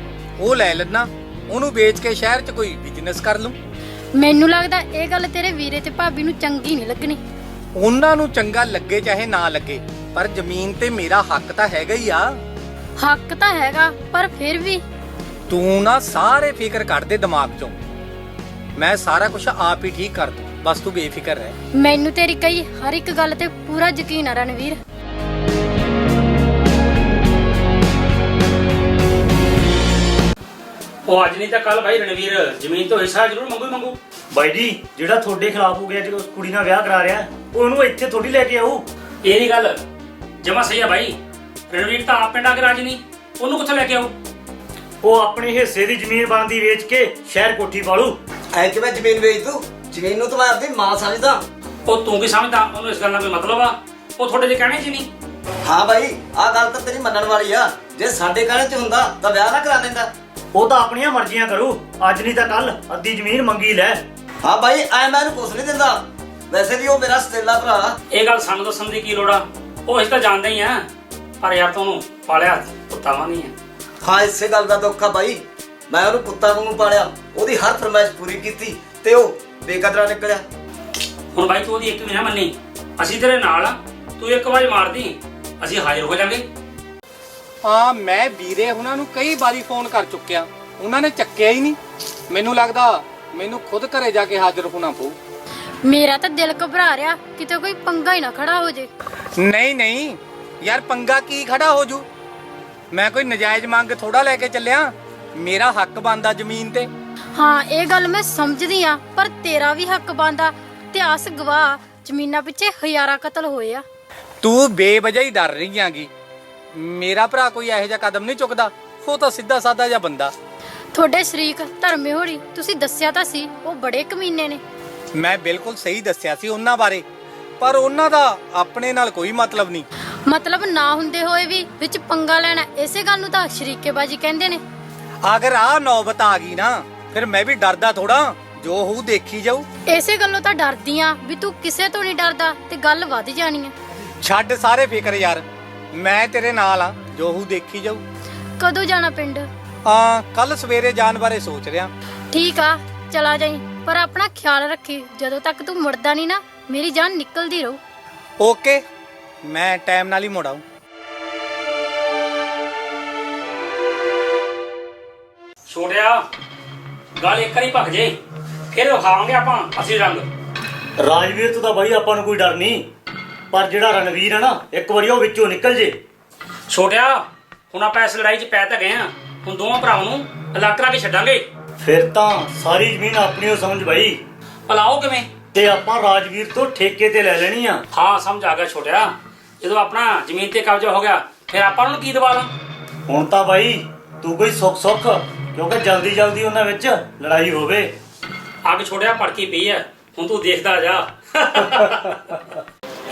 ਉਹ ਲੈ ਲੈਣਾ, ਉਹਨੂੰ ਵੇਚ ਕੇ ਸ਼ਹਿਰ 'ਚ ਕੋਈ ਬਿਜ਼ਨਸ ਕਰ ਲੂੰ। ਮੈਨੂੰ ਲੱਗਦਾ ਇਹ ਗੱਲ ਤੇਰੇ ਵੀਰੇ ਤੇ ਭਾਬੀ ਨੂੰ ਚੰਗੀ ਨਹੀਂ ਲੱਗਣੀ। ਉਹਨਾਂ ਨੂੰ ਚੰਗਾ ਲੱਗੇ ਚਾਹੇ ਨਾ ਲੱਗੇ, ਪਰ ਜ਼ਮੀਨ ਤੇ ਮੇਰਾ ਹੱਕ ਤਾਂ ਹੈਗਾ ਹੀ ਆ। ਹੱਕ ਤਾਂ ਹੈਗਾ, ਪਰ ਫਿਰ ਵੀ ਤੂੰ ਨਾ ਸਾਰੇ ਫਿਕਰ ਕੱਢ ਦੇ ਦਿਮਾਗ 'ਚੋਂ, ਮੈਂ ਸਾਰਾ ਕੁਝ ਆਪ ਹੀ ਠੀਕ ਕਰ ਦੂੰ, ਬਸ ਤੂੰ ਬੇਫਿਕਰ ਰਹਿ। ਮੈਨੂੰ ਤੇਰੀ ਕਹੀ ਹਰ ਇੱਕ ਗੱਲ ਤੇ ਪੂਰਾ ਯਕੀਨ ਆ ਰਣਵੀਰ। ਉਹ ਅੱਜ ਨਹੀਂ ਤਾਂ ਕੱਲ ਬਾਈ ਰਣਵੀਰ ਜ਼ਮੀਨ ਤੋਂ ਹਿੱਸਾ ਜ਼ਰੂਰ ਮੰਗੂ। ਬਾਈ ਜੀ, ਜਿਹੜਾ ਤੁਹਾਡੇ ਖਿਲਾਫ ਹੋ ਗਿਆ ਜੇ ਉਸ ਕੁੜੀ ਨਾਲ ਵਿਆਹ ਕਰਾ ਰਿਹਾ, ਉਹਨੂੰ ਇੱਥੇ ਥੋੜੀ ਲੈ ਕੇ ਆਊ। ਇਹ ਨਹੀਂ ਗੱਲ ਜਮਾ ਸਹੀ ਆ ਬਾਈ। ਰਣਵੀਰ ਤਾਂ ਆਪ ਪਿੰਡ ਆ ਕੇ ਰਾਜੀ ਨਹੀਂ, ਉਹਨੂੰ ਕਿੱਥੋਂ ਲੈ ਕੇ ਆਊ? ਉਹ ਆਪਣੇ ਹਿੱਸੇ ਦੀ ਜ਼ਮੀਨ ਬਣਦੀ ਵੇਚ ਕੇ ਸ਼ਹਿਰ ਕੋਠੀ ਪਾਲੂ। ਐ ਕਿ ਮੈਂ ਜ਼ਮੀਨ ਵੇਚ ਦੂੰ? ਜ਼ਮੀਨ ਨੂੰ ਤਾਂ ਮੈਂ ਆਪਣੀ ਮਾਂ ਸਮਝਦਾ। ਉਹ ਤੂੰ ਕੀ ਸਮਝਦਾ? ਉਹਨੂੰ ਇਸ ਗੱਲ ਨਾਲ ਕੋਈ ਮਤਲਬ ਆ? ਉਹ ਤੁਹਾਡੇ ਜੇ ਕਹਿਣੇ 'ਚ ਨਹੀਂ। ਹਾਂ ਬਾਈ, ਆਹ ਗੱਲ ਤਾਂ ਤੇਰੀ ਮੰਨਣ ਵਾਲੀ ਆ। ਜੇ ਸਾਡੇ ਕਹਿਣੇ 'ਚ ਹੁੰਦਾ ਤਾਂ ਵਿਆਹ ਨਾ ਕਰਾ ਲੈਂਦਾ। ਉਹ ਤਾਂ ਆਪਣੀਆਂ ਮਰਜ਼ੀਆਂ ਕਰੂ, ਅੱਜ ਨਹੀਂ ਤਾਂ ਕੱਲ ਅੱਧੀ ਜ਼ਮੀਨ ਮੰਗੀ ਲੈ। ਹਾਂ ਬਾਈ, ਐ ਮੈਂ ਇਹਨੂੰ ਕੁਛ ਨਹੀਂ ਦਿੰਦਾ, ਵੈਸੇ ਵੀ ਉਹ ਮੇਰਾ ਸਤੇਲਾ ਭਰਾ। ਇਹ ਗੱਲ ਸਾਨੂੰ ਦੱਸਣ ਦੀ ਕੀ ਲੋੜ ਆ? ਉਹ ਅਸੀਂ ਤਾਂ ਜਾਣਦੇ ਹੀ ਆ, ਪਰ ਯਾਰ ਤੂੰ ਪਾਲਿਆ ਕੁੱਤਾ ਵਾਂ ਨਹੀਂ ਆ। ਹਾਂ, ਇਸੇ ਗੱਲ ਦਾ ਦੁੱਖ ਆ ਬਾਈ, ਮੈਂ ਉਹਨੂੰ ਕੁੱਤਾ ਵਾਂਗੂ ਪਾਲਿਆ, ਉਹਦੀ ਹਰ ਫਰਮਾਇਸ਼ ਪੂਰੀ ਕੀਤੀ ਤੇ ਉਹ ਬੇਕਦਰਾ ਨਿਕਲਿਆ। ਹੁਣ ਬਾਈ ਤੂੰ ਉਹਦੀ ਇੱਕ ਵੀ ਨਾ ਮੰਨੀ, ਅਸੀਂ ਤੇਰੇ ਨਾਲ ਆ। ਤੂੰ ਇੱਕ ਵਾਰ ਮਾਰਦੀ, ਅਸੀਂ ਹਾਜ਼ਰ ਹੋ ਜਾਾਂਗੇ। ਹਾਂ, ਮੈਂ ਵੀਰੇ ਉਹਨਾਂ ਨੂੰ ਕਈ ਵਾਰੀ ਫੋਨ ਕਰ ਚੁੱਕਿਆ, ਉਹਨਾਂ ਨੇ ਚੱਕਿਆ ਹੀ ਨਹੀਂ। ਮੈਨੂੰ ਲੱਗਦਾ ਮੈਨੂੰ ਖੁਦ ਘਰੇ ਜਾ ਕੇ ਹਾਜ਼ਰ ਹੋਣਾ ਪਊ। ਮੇਰਾ ਤਾਂ ਦਿਲ ਘਬਰਾ ਰਿਹਾ ਕਿਤੇ ਕੋਈ ਪੰਗਾ ਹੀ ਨਾ ਖੜਾ ਹੋ ਜੇ। ਨਹੀਂ ਨਹੀਂ ਯਾਰ, ਪੰਗਾ ਕੀ ਖੜਾ ਹੋ ਜੂ? ਮੈਂ ਕੋਈ ਨਜਾਇਜ਼ ਮੰਗ ਥੋੜਾ ਲੈ ਕੇ ਚੱਲਿਆ। ਮੇਰਾ ਹੱਕ ਬਣਦਾ ਜ਼ਮੀਨ ਤੇ। ਹਾਂ ਇਹ ਗੱਲ ਮੈਂ ਸਮਝਦੀ ਆ, ਪਰ ਤੇਰਾ ਵੀ ਹੱਕ ਬਣਦਾ। ਇਤਿਹਾਸ ਗਵਾਹ ਜ਼ਮੀਨਾਂ ਪਿੱਛੇ ਹਜ਼ਾਰਾਂ ਕਤਲ ਹੋਏ ਆ। ਤੂੰ ਬੇਵਜ੍ਹਾ ਹੀ ਡਰ ਰਹੀ ਆਂਗੀ। ਮੇਰਾ ਭਰਾ ਕੋਈ ਇਹੋ ਜਿਹਾ ਕਦਮ ਨਹੀਂ ਚੁੱਕਦਾ। ਉਹ ਤਾਂ ਸਿੱਧਾ ਸਾਦਾ ਜਿਹਾ ਬੰਦਾ। ਤੁਹਾਡੇ ਸ਼ਰੀਕ ਧਰਮੇ ਹੋਰੀ, ਤੁਸੀਂ ਦੱਸਿਆ ਤਾਂ ਸੀ ਉਹ ਬੜੇ ਕਮੀਨੇ ਨੇ। ਮੈਂ ਬਿਲਕੁਲ ਸਹੀ ਦੱਸਿਆ ਸੀ ਉਹਨਾਂ ਬਾਰੇ, ਪਰ ਉਹਨਾਂ ਦਾ ਆਪਣੇ ਨਾਲ ਕੋਈ ਮਤਲਬ ਨਹੀਂ। ਮਤਲਬ ਨਾ ਹੁੰਦੇ ਹੋਏ ਵੀ ਵਿੱਚ ਪੰਗਾ ਲੈਣਾ, ਇਸੇ ਗੱਲ ਨੂੰ ਤਾਂ ਸ਼ਰੀਕੇਬਾਜ਼ੀ ਕਹਿੰਦੇ ਨੇ। ਅਗਰ ਆਹ ਨੌਬਤ ਆ ਗਈ ਨਾ, ਫਿਰ ਮੈਂ ਵੀ ਡਰਦਾ ਥੋੜਾ, ਜੋ ਹੋਊ ਦੇਖੀ ਜਾਊ। ਇਸੇ ਗੱਲੋਂ ਤਾਂ ਡਰਦੀ ਆ ਵੀ ਤੂੰ ਕਿਸੇ ਤੋਂ ਨਹੀਂ ਡਰਦਾ ਤੇ ਗੱਲ ਵੱਧ ਜਾਣੀ ਆ। ਛੱਡ ਸਾਰੇ ਫਿਕਰ ਯਾਰ, ਮੈਂ ਤੇਰੇ ਨਾਲ ਆ, ਜੋ ਹੋਊ ਦੇਖੀ ਜਾਊ। ਕਦੋਂ ਜਾਣਾ ਪਿੰਡ? ਹਾਂ, ਕੱਲ ਸਵੇਰੇ ਜਾਣ ਬਾਰੇ ਸੋਚ ਰਿਹਾ। ਠੀਕ ਆ, ਚਲਾ ਜਾਈ, ਪਰ ਆਪਣਾ ਖਿਆਲ ਰੱਖੀ। ਜਦੋਂ ਤੱਕ ਤੂੰ ਮੁੜਦਾ ਨਹੀਂ ਨਾ, ਮੇਰੀ ਜਾਨ ਨਿਕਲਦੀ ਰਹੂ। ਓਕੇ, ਮੈਂ ਟਾਈਮ ਨਾਲ ਹੀ ਮੁੜ ਆਊਂ। ਛੋਟਿਆ ਗੱਲ ਇੱਕ ਵਾਰੀ ਭੱਜ ਜੇ, ਫਿਰ ਵਿਖਾਵਾਂਗੇ ਆਪਾਂ ਅਸਲੀ ਰੰਗ। ਰਾਜਵੀਰ ਤੋਂ ਤਾਂ ਬਾਈ ਆਪਾਂ ਨੂੰ ਕੋਈ ਡਰ ਨਹੀਂ, ਪਰ ਜਿਹੜਾ ਰਣਵੀਰ ਹੈ ਨਾ, ਇੱਕ ਵਾਰੀ ਉਹ ਵਿੱਚੋਂ ਨਿਕਲ ਜੇ। ਛੋਟਿਆ ਹੁਣ ਆਪਾਂ ਇਸ ਲੜਾਈ 'ਚ ਪੈ ਤਾਂ ਗਏ ਆ, ਹੁਣ ਦੋਵਾਂ ਭਰਾਵਾਂ ਨੂੰ ਅਲੱਗ ਕਰਾ ਕੇ ਛੱਡਾਂਗੇ। ਫਿਰ ਤਾਂ ਸਾਰੀ ਜ਼ਮੀਨ ਆਪਣੀ ਉਹ ਸਮਝ ਬਾਈ, ਭਲਾਓ ਕਿਵੇਂ? ਤੇ ਆਪਾਂ ਰਾਜਵੀਰ ਤੋਂ ਠੇਕੇ ਤੇ ਲੈ ਲੈਣੀ ਆ। ਹਾਂ ਸਮਝ ਆ ਗਿਆ ਛੋਟਿਆ, ਜਦੋਂ ਆਪਣਾ ਜ਼ਮੀਨ ਤੇ ਕਬਜ਼ਾ ਹੋ ਗਿਆ ਫਿਰ ਆਪਾਂ ਨੂੰ ਕੀ ਦਵਾਲਾਂ। ਹੁਣ ਤਾਂ ਬਾਈ ਤੂੰ ਕੋਈ ਸੁੱਖ ਕਿਉਂਕਿ ਜਲਦੀ ਉਹਨਾਂ ਵਿੱਚ ਲੜਾਈ ਹੋਵੇ। ਅੱਗ ਛੋਟਿਆ ਭੜਕੀ ਪਈ ਐ, ਹੁਣ ਤੂੰ ਦੇਖਦਾ ਜਾ।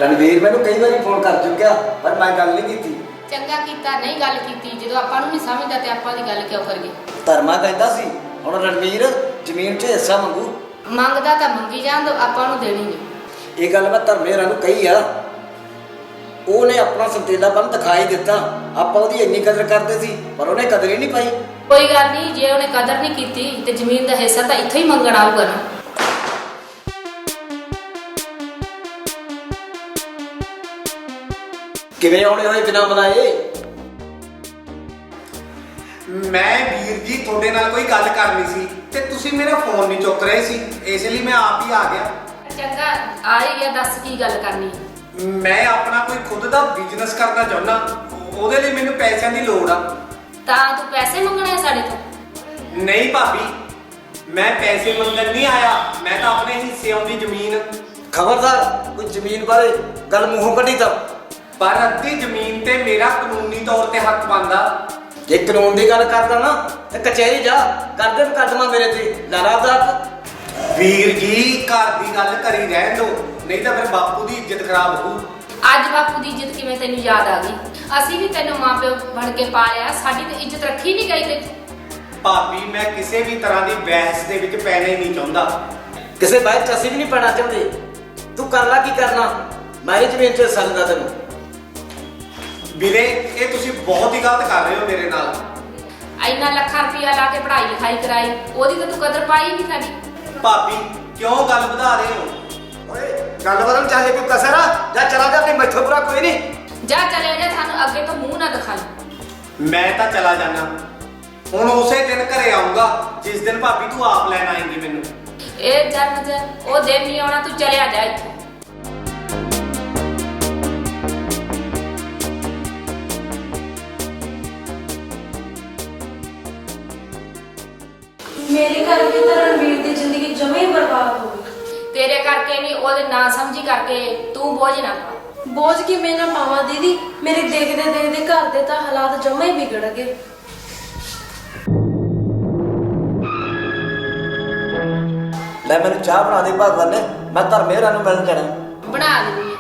ਰਣਵੀਰ ਮੈਨੂੰ ਕਈ ਵਾਰੀ ਫੋਨ ਕਰ ਚੁੱਕਿਆ, ਪਰ ਮੈਂ ਗੱਲ ਨਹੀਂ ਕੀਤੀ। ਚੰਗਾ ਕੀਤਾ ਨਹੀਂ ਗੱਲ ਕੀਤੀ। ਜਦੋਂ ਆਪਾਂ ਨੂੰ ਨਹੀਂ ਸਮਝਦਾ ਤੇ ਆਪਾਂ ਦੀ ਗੱਲ ਕਿਉਂ ਕਰੀਏ? ਧਰਮਾ ਕਹਿੰਦਾ ਸੀ ਹੁਣ ਰਣਵੀਰ ਜ਼ਮੀਨ 'ਚ ਹਿੱਸਾ ਮੰਗੂ। ਮੰਗਦਾ ਤਾਂ ਮੰਗੀ ਜਾਣ ਦੋ, ਆਪਾਂ ਨੂੰ ਦੇਣੀ ਨਹੀਂ। ਇਹ ਗੱਲ ਮੈਂ ਧਰਮੇਰਾਂ ਨੂੰ ਕਹੀ ਆ, ਉਹਨੇ ਆਪਣਾ ਸੰਤੇਲਾਪਨ ਦਿਖਾਈ ਦਿੱਤਾ। ਆਪਾਂ ਉਹਦੀ ਇੰਨੀ ਕਦਰ ਕਰਦੇ ਸੀ, ਪਰ ਉਹਨੇ ਕਦਰ ਹੀ ਨਹੀਂ ਪਾਈ। ਕੋਈ ਗੱਲ ਨਹੀਂ, ਜੇ ਉਹਨੇ ਕਦਰ ਨਹੀਂ ਕੀਤੀ ਤੇ ਜ਼ਮੀਨ ਦਾ ਹਿੱਸਾ ਤਾਂ ਇੱਥੋਂ ਹੀ ਮੰਗਣ ਆਊਗਾ ਨਾ। ਕਿਵੇਂ ਆਉਣੇ ਹੋਏ ਬਿਨਾਂ ਬੁਲਾਏ? ਮੈਂ ਵੀਰ ਜੀ ਤੁਹਾਡੇ ਨਾਲ ਕੋਈ ਗੱਲ ਕਰਨੀ ਸੀ ਤੇ ਤੁਸੀਂ ਮੇਰਾ ਫੋਨ ਨਹੀਂ ਚੁੱਕ ਰਹੇ ਸੀ, ਇਸ ਲਈ ਮੈਂ ਆਪ ਹੀ ਆ ਗਿਆ। ਚੰਗਾ ਆ ਹੀ ਗਿਆ, ਦੱਸ ਕੀ ਗੱਲ ਕਰਨੀ? ਮੈਂ ਆਪਣਾ ਕੋਈ ਖੁਦ ਦਾ ਬਿਜ਼ਨਸ ਕਰਨਾ ਚਾਹੁੰਦਾ, ਉਹਦੇ ਲਈ ਮੈਨੂੰ ਪੈਸਿਆਂ ਦੀ ਲੋੜ ਆ। ਤਾਂ ਤੂੰ ਪੈਸੇ ਮੰਗਣੇ ਆ ਸਾਡੇ ਤੋਂ? ਨਹੀਂ ਭਾਬੀ, ਮੈਂ ਪੈਸੇ ਮੰਗਣ ਨਹੀਂ ਆਇਆ, ਮੈਂ ਤਾਂ ਆਪਣੇ ਹਿੱਸੇ ਆਉਂਦੀ ਜ਼ਮੀਨ। ਖਬਰਦਾਰ ਕੋਈ ਜ਼ਮੀਨ ਬਾਰੇ ਗੱਲ ਮੂੰਹੋਂ ਕੱਢੀ ਤਾਂ। ਪਰ ਅੱਧੀ ਜ਼ਮੀਨ ਤੇ ਮੇਰਾ ਕਾਨੂੰਨੀ ਤੌਰ ਤੇ ਹੱਕ ਬਣਦਾ। ਜੇ ਕਾਨੂੰਨ ਦੀ ਗੱਲ ਕਰਦਾ ਨਾ ਤੇ ਕਚਹਿਰੀ ਜਾ, ਕਰਦੇ ਮੁਕੱਦਮਾ ਮੇਰੇ ਤੇ, ਲਾਲਾ ਦਾ। ਵੀਰ ਜੀ ਘਰ ਦੀ ਗੱਲ ਕਰੀ ਰਹਿਣ ਦੋ, ਨਹੀਂ ਤਾਂ ਫਿਰ ਬਾਪੂ ਦੀ ਇੱਜ਼ਤ ਖਰਾਬ ਹੋਊ। ਅੱਜ ਬਾਪੂ ਦੀ ਇੱਜ਼ਤ ਕਿਵੇਂ ਤੈਨੂੰ ਯਾਦ ਆ ਗਈ? ਅਸੀਂ ਵੀ ਤੈਨੂੰ ਮਾਪਿਓ ਬਣ ਕੇ ਪਾਲਿਆ, ਸਾਡੀ ਤੇ ਇੱਜ਼ਤ ਰੱਖੀ ਨਹੀਂ ਗਈ ਤੇ। ਭਾਬੀ ਮੈਂ ਕਿਸੇ ਵੀ ਤਰ੍ਹਾਂ ਦੀ ਬਹਿਸ ਦੇ ਵਿੱਚ ਪੈਣਾ ਹੀ ਨਹੀਂ ਚਾਹੁੰਦਾ। ਕਿਸੇ ਬਹਿਸ 'ਚ ਅਸੀਂ ਵੀ ਨਹੀਂ ਪੈਣਾ ਚਾਹੁੰਦੇ। ਤੂੰ ਕਰ ਲਾ ਕੀ ਕਰਨਾ, ਮੇਰੀ ਜ਼ਮੀਨ 'ਚ ਹਿੱਸਾ ਦਿੰਦਾ ਤੈਨੂੰ। ਵੀਰੇ ਇਹ ਤੁਸੀਂ ਬਹੁਤ ਹੀ ਗਲਤ ਕਰ ਰਹੇ ਹੋ ਮੇਰੇ ਨਾਲ। ਇੰਨਾ ਲੱਖਾਂ ਰੁਪਇਆ ਲਾ ਕੇ ਪੜ੍ਹਾਈ ਲਿਖਾਈ ਕਰਾਈ, ਉਹਦੀ ਤਾਂ ਤੂੰ ਕਦਰ ਪਾਈ ਨਹੀਂ ਸਾਡੀ। ਭਾਬੀ ਕਿਉਂ ਗੱਲ ਵਧਾ ਰਹੇ ਹੋ? ਓਏ ਗੱਲ ਵਧਣ ਚਾਹੇ ਕੋਈ ਕਸਰ ਆ ਜਾਂ ਚਲਾ ਜਾ, ਆਪਣੀ ਮੈਥੋਂ ਬੁਰਾ ਕੋਈ ਨਹੀਂ। ਜਾ ਚਲੇ ਜਾ, ਸਾਨੂੰ ਅੱਗੇ ਤੋਂ ਮੂੰਹ ਨਾ ਦਿਖਾਈ। ਮੈਂ ਤਾਂ ਚਲਾ ਜਾਣਾ, ਹੁਣ ਉਸੇ ਦਿਨ ਘਰੇ ਆਉਂਗਾ ਜਿਸ ਦਿਨ ਭਾਬੀ ਤੂੰ ਆਪ ਲੈਣ ਆਏਂਗੀ ਮੈਨੂੰ। ਇਹ ਜਨਮ 'ਚ ਉਹ ਦਿਨ ਨਹੀਂ ਆਉਣਾ, ਤੂੰ ਚਲਿਆ ਜਾ ਇੱਥੋਂ। ਮੇਰੇ ਕਰਕੇ ਤਾਂ ਰਣਵੀਰ ਦੀ ਜ਼ਿੰਦਗੀ ਜਮੇ ਹੀ ਬਰਬਾਦ ਹੋ ਗਈ। ਤੇਰੇ ਕਰਕੇ ਨਹੀਂ, ਉਹਦੇ ਨਾ ਸਮਝੀ ਕਰਕੇ ਤੂੰ ਬੋਝ ਨਾ ਪਾ। ਬੋਝ ਕਿਵੇਂ ਨਾ ਪਾਵਾਂ ਦੀਦੀ, ਮੇਰੇ ਦੇਖਦੇ ਦੇਖਦੇ ਘਰ ਦੇ ਤਾਂ ਹਾਲਾਤ ਜਮੇ ਹੀ ਵਿਗੜ ਗਏ। ਲੈ ਮੈਨੂੰ ਚਾਹ ਬਣਾ ਦੇ ਭਗਵਾਨ ਨੇ, ਮੈਂ ਧਰਮੇਰਾਂ ਨੂੰ ਮਿਲਣ ਜਾਣਾ। ਬਣਾ ਦਿੰਦੀ ਆ।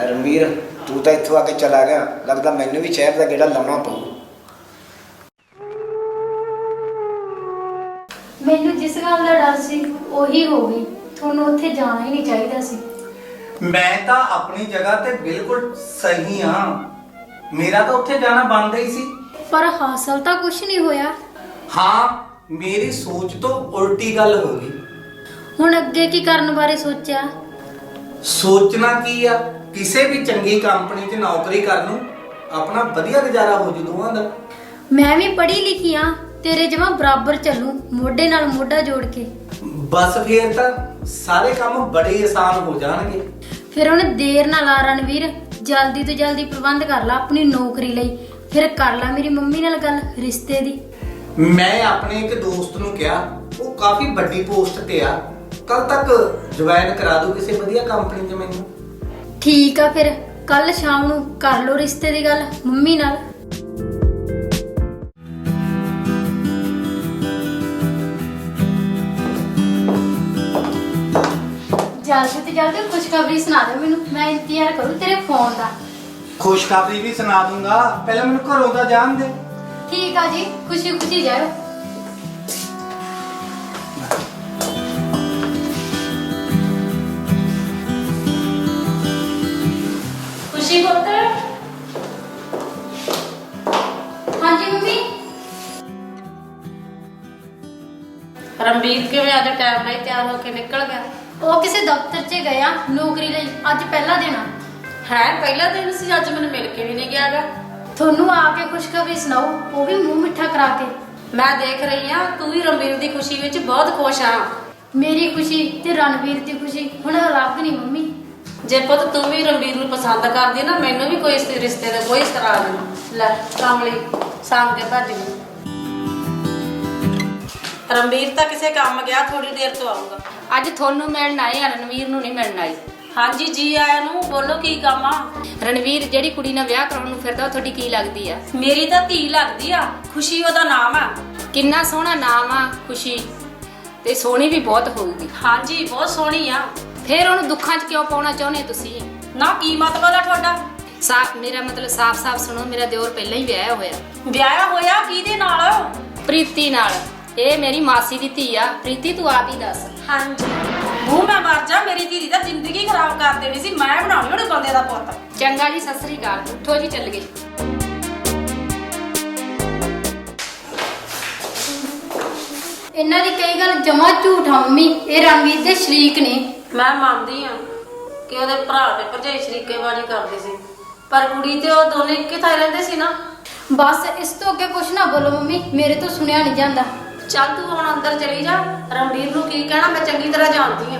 ਰਣਵੀਰ ਤੂੰ ਤਾਂ ਇੱਥੋਂ ਆ ਕੇ ਚਲਾ ਗਿਆ, ਲੱਗਦਾ ਮੈਨੂੰ ਵੀ ਸ਼ਹਿਰ ਦਾ ਗੇੜਾ ਲਾਉਣਾ ਪਊ। ਮੈਨੂੰ ਜਿਸ ਗੱਲ ਦਾ ਡਰ ਸੀ ਉਹੀ ਹੋ ਗਈ। ਤੁਹਾਨੂੰ ਉੱਥੇ ਜਾਣਾ ਹੀ ਨਹੀਂ ਚਾਹੀਦਾ ਸੀ। ਮੈਂ ਤਾਂ ਆਪਣੀ ਜਗ੍ਹਾ ਤੇ ਬਿਲਕੁਲ ਸਹੀ ਹਾਂ, ਮੇਰਾ ਤਾਂ ਉੱਥੇ ਜਾਣਾ ਬਣਦਾ ਹੀ ਸੀ। ਪਰ ਹਾਸਲ ਤਾਂ ਕੁਝ ਨਹੀਂ ਹੋਇਆ। ਹਾਂ, ਮੇਰੀ ਸੋਚ ਤੋਂ ਉਲਟੀ ਗੱਲ ਹੋ ਗਈ। ਹੁਣ ਅੱਗੇ ਕੀ ਕਰਨ ਬਾਰੇ ਸੋਚਿਆ? ਸੋਚਣਾ ਕੀ ਆ, ਕਿਸੇ ਵੀ ਚੰਗੀ ਕੰਪਨੀ 'ਚ ਨੌਕਰੀ ਕਰਨ ਨੂੰ, ਆਪਣਾ ਵਧੀਆ ਗੁਜ਼ਾਰਾ ਹੋ ਜੂ ਦੋਵਾਂ ਦਾ। ਮੈਂ ਵੀ ਪੜ੍ਹੀ ਲਿਖੀ ਆ, ਤੇਰੇ ਜਮਾ ਬਰਾਬਰ ਚੱਲੂ, ਮੋਢੇ ਨਾਲ ਮੋਢਾ ਜੋੜ ਕੇ। ਬਸ ਫੇਰ ਤਾਂ ਸਾਰੇ ਕੰਮ ਬੜੇ ਆਸਾਨ ਹੋ ਜਾਣਗੇ। ਫਿਰ ਉਹਨੇ ਦੇਰ ਨਾ ਲਾ ਰਣਵੀਰ, ਜਲਦੀ ਤੋਂ ਜਲਦੀ ਪ੍ਰਬੰਧ ਕਰ ਲਾ ਆਪਣੀ ਨੌਕਰੀ ਲਈ। ਫਿਰ ਕਰ ਲਾ ਮੇਰੀ ਮੰਮੀ ਨਾਲ ਗੱਲ ਰਿਸ਼ਤੇ ਦੀ। ਮੈਂ ਆਪਣੇ ਇੱਕ ਦੋਸਤ ਨੂੰ ਕਿਹਾ, ਉਹ ਕਾਫੀ ਵੱਡੀ ਪੋਸਟ ਤੇ ਆ, ਕੱਲ ਤੱਕ ਜੁਆਇਨ ਕਰਾ ਦੂ ਕਿਸੇ ਵਧੀਆ ਕੰਪਨੀ 'ਚ ਮੈਨੂੰ। ਠੀਕ ਆ, ਫਿਰ ਕੱਲ ਸ਼ਾਮ ਨੂੰ ਕਰ ਲੋ ਰਿਸ਼ਤੇ ਦੀ ਗੱਲ ਮੰਮੀ ਨਾਲ। ਜਲਦੀ ਤੋਂ ਜਲਦੀ ਖੁਸ਼ਖਬਰੀ ਸੁਣਾ ਦੇ ਮੈਨੂੰ, ਮੈਂ ਇੰਤਜ਼ਾਰ ਕਰੂੰ ਤੇਰੇ ਫੋਨ ਦਾ। ਖੁਸ਼ਖਬਰੀ ਵੀ ਸੁਣਾ ਦੂੰਗਾ, ਪਹਿਲਾਂ ਮੈਨੂੰ ਘਰੋਂ ਤਾਂ ਜਾਣ ਦੇ। ਠੀਕ ਆ ਜੀ, ਖੁਸ਼ੀ ਖੁਸ਼ੀ ਜਾਇਓ। ਖੁਸ਼ੀ ਪੁੱਤ। ਹਾਂਜੀ ਮੰਮੀ। ਰਣਵੀਰ ਕਿਵੇਂ ਅੱਜ ਟਾਈਮ ਨਾਲ ਹੀ ਤਿਆਰ ਹੋ ਕੇ ਨਿਕਲ ਗਿਆ? ਉਹ ਕਿਸੇ ਦਫ਼ਤਰ 'ਚ ਗਿਆ ਨੌਕਰੀ ਲਈ, ਅੱਜ ਪਹਿਲਾ ਦਿਨ ਆ। ਹੈ ਪਹਿਲਾ ਦਿਨ ਸੀ, ਅੱਜ ਮੈਨੂੰ ਮਿਲ ਕੇ ਵੀ ਨਹੀਂ ਗਿਆਗਾ। ਤੁਹਾਨੂੰ ਆ ਕੇ ਖੁਸ਼ਖਬਰੀ ਸੁਣਾਓ, ਉਹ ਵੀ ਮੂੰਹ ਮਿੱਠਾ ਕਰਾ ਕੇ। ਮੈਂ ਦੇਖ ਰਹੀ ਆ ਤੂੰ ਵੀ ਰਣਵੀਰ ਦੀ ਖੁਸ਼ੀ ਵਿੱਚ ਬਹੁਤ ਖੁਸ਼ ਆ। ਮੇਰੀ ਖੁਸ਼ੀ ਤੇ ਰਣਵੀਰ ਦੀ ਖੁਸ਼ੀ ਹੁਣ ਅਲੱਗ ਨਹੀਂ ਮੰਮੀ। ਜੇ ਪੁੱਤ ਤੂੰ ਵੀ ਰਣਵੀਰ ਨੂੰ ਪਸੰਦ ਕਰਦੀ ਨਾ, ਮੈਨੂੰ ਵੀ ਕੋਈ ਇਸ ਰਿਸ਼ਤੇ ਦਾ ਕੋਈ ਇਤਰਾਜ਼ ਨਹੀਂ। ਲੈ ਕਾਮਲੀ ਸਾਂਭ ਕੇ ਭੱਜ ਗਈ। ਰਣਵੀਰ ਤਾਂ ਕਿਸੇ ਕੰਮ ਗਿਆ, ਥੋੜੀ ਦੇਰ ਤੋਂ ਆਊਗਾ। ਅੱਜ ਤੁਹਾਨੂੰ ਮਿਲਣ ਆਏ ਆ, ਰਣਵੀਰ ਨੂੰ ਨਹੀਂ ਮਿਲਣ ਆਏ। ਹਾਂਜੀ ਜੀ ਆਇਆਂ ਨੂੰ। ਬੋਲੋ ਕੀ ਕੰਮ ਆ? ਰਣਵੀਰ ਜਿਹੜੀ ਕੁੜੀ ਨਾਲ ਵਿਆਹ ਕਰਾਉਣ ਨੂੰ ਫਿਰਦਾ, ਉਹ ਤੁਹਾਡੀ ਕੀ ਲੱਗਦੀ ਆ? ਮੇਰੀ ਤਾਂ ਧੀ ਲੱਗਦੀ ਆ, ਖੁਸ਼ੀ ਉਹਦਾ ਨਾਮ ਆ। ਕਿੰਨਾ ਸੋਹਣਾ ਨਾਮ ਆ ਖੁਸ਼ੀ, ਤੇ ਸੋਹਣੀ ਵੀ ਬਹੁਤ ਹੋਊਗੀ। ਹਾਂਜੀ ਬਹੁਤ ਸੋਹਣੀ ਆ। ਫਿਰ ਉਹਨੂੰ ਦੁੱਖਾਂ 'ਚ ਕਿਉਂ ਪਾਉਣਾ ਚਾਹੁੰਦੇ ਤੁਸੀਂ? ਨਾ ਕੀ ਮਤਲਬ ਆ ਤੁਹਾਡਾ? ਮੇਰਾ ਮਤਲਬ ਸਾਫ਼-ਸਾਫ਼ ਸੁਣੋ, ਮੇਰਾ ਦਿਓਰ ਪਹਿਲਾਂ ਹੀ ਵਿਆਹਿਆ ਹੋਇਆ। ਵਿਆਹਿਆ ਹੋਇਆ ਕਿਹਦੇ ਨਾਲ? ਪ੍ਰੀਤੀ ਨਾਲ। ਇਹ ਮੇਰੀ ਮਾਸੀ ਦੀ ਧੀ ਆ। ਪ੍ਰੀਤੀ ਤੂੰ ਆਪ ਹੀ ਦੱਸ। ਹਾਂਜੀ ਮੂੰਹ ਮੈਂ ਮਰ ਜਾ, ਮੇਰੀ ਧੀ ਦੀ ਤਾਂ ਜ਼ਿੰਦਗੀ ਖਰਾਬ ਕਰ ਦੇਣੀ ਸੀ। ਮੈਂ ਬਣਾਉਣੀ ਉਹਨੇ ਬੰਦੇ ਦਾ ਪੁੱਤ। ਚੰਗਾ ਜੀ, ਸਤਿ ਸ੍ਰੀ ਅਕਾਲ। ਉੱਠੋ ਜੀ, ਚੱਲ ਗਏ। ਇਹਨਾਂ ਦੀ ਕਈ ਗੱਲ ਜਮਾ ਝੂਠ ਆ ਮੰਮੀ, ਇਹ ਰਣਵੀਰ ਦੇ ਸ਼ਰੀਕ ਨੇ। ਮੈਂ ਮੰਨਦੀ ਆ ਕਿ ਉਹਦੇ ਭਰਾ ਤੇ ਭਰਜਾਈ ਸ਼ਰੀਕੇਬਾਜ਼ੀ ਕਰਦੇ ਸੀ, ਪਰ ਕੁੜੀ ਤੇ ਉਹ ਦੋਨੇ ਇੱਕੇ ਥਾਂ ਰਹਿੰਦੇ ਸੀ ਨਾ। ਬਸ ਇਸ ਤੋਂ ਅੱਗੇ ਕੁਛ ਨਾ ਬੋਲੋ ਮੰਮੀ, ਮੇਰੇ ਤੋਂ ਸੁਣਿਆ ਨਹੀਂ ਜਾਂਦਾ। ਚੱਲ ਤੂੰ ਹੁਣ ਅੰਦਰ ਚਲੀ ਜਾ। ਰਣਵੀਰ ਨੂੰ ਕੀ ਕਹਿਣਾ ਮੈਂ ਚੰਗੀ ਤਰ੍ਹਾਂ ਜਾਣਦੀ ਆ।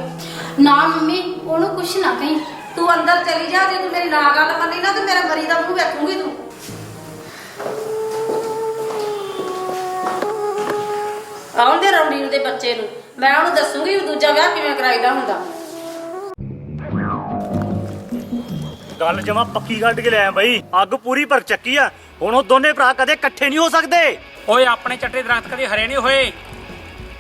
ਨਾ ਮੰਮੀ, ਉਹਨੂੰ ਕੁਛ ਨਾ ਕਹੀਂ। ਤੂੰ ਅੰਦਰ ਚਲੀ ਜਾ। ਜੇ ਤੂੰ ਮੇਰੀ ਨਾ ਗੱਲ ਮੰਨੀ ਨਾ, ਤੇ ਮੇਰੇ ਮਰੀ ਦਾ ਮੂੰਹ ਵੇਖੂਗੀ ਤੂੰ। ਆਉਂਦੇ ਰਣਵੀਰ ਦੇ ਬੱਚੇ ਨੂੰ ਮੈਂ ਉਹਨੂੰ ਦੱਸੂਗੀ ਦੂਜਾ ਵਿਆਹ ਕਿਵੇਂ ਕਰਾਈਦਾ ਹੁੰਦਾ। ਗੱਲ ਜਮਾ ਪੱਕੀ ਕੱਢ ਕੇ ਲਿਆ ਬਾਈ, ਅੱਗ ਪੂਰੀ ਪਰ ਚੱਕੀ ਆ। ਹੁਣ ਉਹ ਦੋਨੇ ਭਰਾ ਕਦੇ ਇਕੱਠੇ ਨਹੀਂ ਹੋ ਸਕਦੇ। ਓਏ ਆਪਣੇ ਚੱਟੇ ਦਰਖਤ ਕਦੇ ਹਰੇ ਨਹੀਂ ਹੋਏ,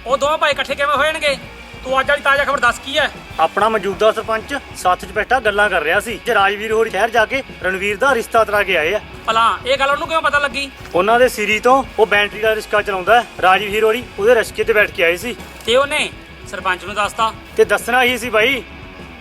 ਉਹ ਦੋਵੇਂ ਭਾਈ ਇਕੱਠੇ ਕਿਵੇਂ ਹੋਣਗੇ? ਤੂੰ ਅੱਜ ਵਾਲੀ ਤਾਜ਼ਾ ਖਬਰ ਦੱਸ ਕੀ ਹੈ? ਆਪਣਾ ਮੌਜੂਦਾ ਸਰਪੰਚ ਸੱਥ 'ਚ ਬੈਠਾ ਗੱਲਾਂ ਕਰ ਰਿਹਾ ਸੀ ਜੇ ਰਾਜਵੀਰ ਹੋਰੀ ਸ਼ਹਿਰ ਜਾ ਕੇ ਰਣਵੀਰ ਦਾ ਰਿਸ਼ਤਾ ਤਰਾ ਕੇ ਆਏ ਆ। ਭਲਾ ਇਹ ਗੱਲ ਉਹਨੂੰ ਕਿਵੇਂ ਪਤਾ ਲੱਗੀ? ਉਹਨਾਂ ਦੇ ਸਿਰੀ ਤੋਂ ਉਹ ਬੈਟਰੀ ਦਾ ਰਿਸ਼ਕਾ ਚਲਾਉਂਦਾ ਹੈ। ਰਾਜਵੀਰ ਹੋਰੀ ਉਹਦੇ ਰਿਸ਼ਕੇ ਤੇ ਬੈਠ ਕੇ ਆਏ ਸੀ ਤੇ ਉਹਨੇ ਸਰਪੰਚ ਨੂੰ ਦੱਸਤਾ। ਤੇ ਦੱਸਣਾ ਹੀ ਸੀ ਬਾਈ,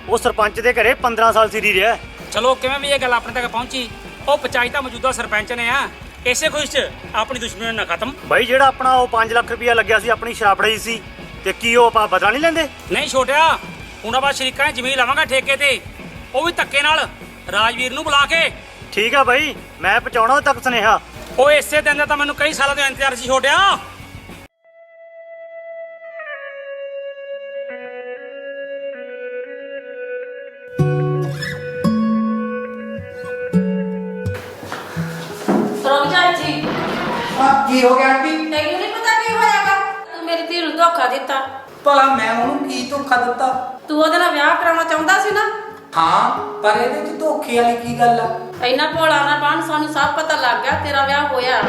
ਉਹ ਸਰਪੰਚ ਦੇ ਘਰੇ 15 ਸਾਲ ਸਿਰੀ ਰਿਹਾ। ਚਲੋ ਕਿਵੇਂ ਵੀ ਇਹ ਗੱਲ ਆਪਣੇ ਤੱਕ ਪਹੁੰਚੀ, ਉਹ ਪਚਾਈ ਤਾਂ ਮੌਜੂਦਾ ਸਰਪੰਚ ਨੇ ਆ। ਇਸੇ ਖੁਸ਼ 'ਚ ਆਪਣੀ ਦੁਸ਼ਮਣੀ ਨਾ ਖਤਮ। ਬਾਈ ਜਿਹੜਾ ਆਪਣਾ ਉਹ 5 ਲੱਖ ਰੁਪਇਆ ਲੱਗਿਆ ਸੀ ਆਪਣੀ ਸ਼ਰਾਬੜਾਈ ਸੀ, ਤੇ ਕੀ ਉਹ ਆਪਾਂ ਬਦਲਾ ਨਹੀਂ ਲੈਂਦੇ? ਨਹੀਂ ਛੋਟਿਆ, ਹੁਣ ਆਪਾਂ ਸ਼ਰੀਕਾਂ ਨੇ ਜ਼ਮੀਨ ਲਵਾਂਗਾ ਠੇਕੇ ਤੇ, ਉਹ ਵੀ ਧੱਕੇ ਨਾਲ, ਰਾਜਵੀਰ ਨੂੰ ਬੁਲਾ ਕੇ। ਠੀਕ ਆ ਬਾਈ, ਮੈਂ ਪਹੁੰਚਾਉਣਾ ਉਹ ਤੱਕ ਸੁਨੇਹਾ। ਉਹ ਇਸੇ ਦਿਨ ਦਾ ਤਾਂ ਮੈਨੂੰ ਕਈ ਸਾਲਾਂ ਤੋਂ ਇੰਤਜ਼ਾਰ ਸੀ ਛੋਟਿਆ। ਰੁਕ ਜਾ ਇੱਥੇ। ਕੀ ਹੋ ਗਿਆ ਆਂਟੀ? ਤੈਨੂੰ ਨਹੀਂ ਪਤਾ ਕੀ ਹੋਇਆਗਾ? ਤੂੰ ਮੇਰੀ ਧੀ ਨੂੰ ਧੋਖਾ ਦਿੱਤਾ। ਭਲਾ ਮੈਂ ਉਹਨੂੰ ਕੀ ਧੋਖਾ ਦਿੱਤਾ? ਤੂੰ ਉਹਦੇ ਨਾਲ ਵਿਆਹ ਕਰਾਉਣਾ ਚਾਹੁੰਦਾ ਸੀ ਨਾ? ਹਾਂ, ਪਰ ਇਹਦੇ 'ਚ ਧੋਖੇ ਵਾਲੀ ਕੀ ਗੱਲ ਆ? ਇੰਨਾ ਭੋਲਾ ਨਾ ਬਣ, ਸਾਨੂੰ ਸਭ ਪਤਾ ਲੱਗ ਗਿਆ ਤੇਰਾ ਵਿਆਹ ਹੋਇਆ।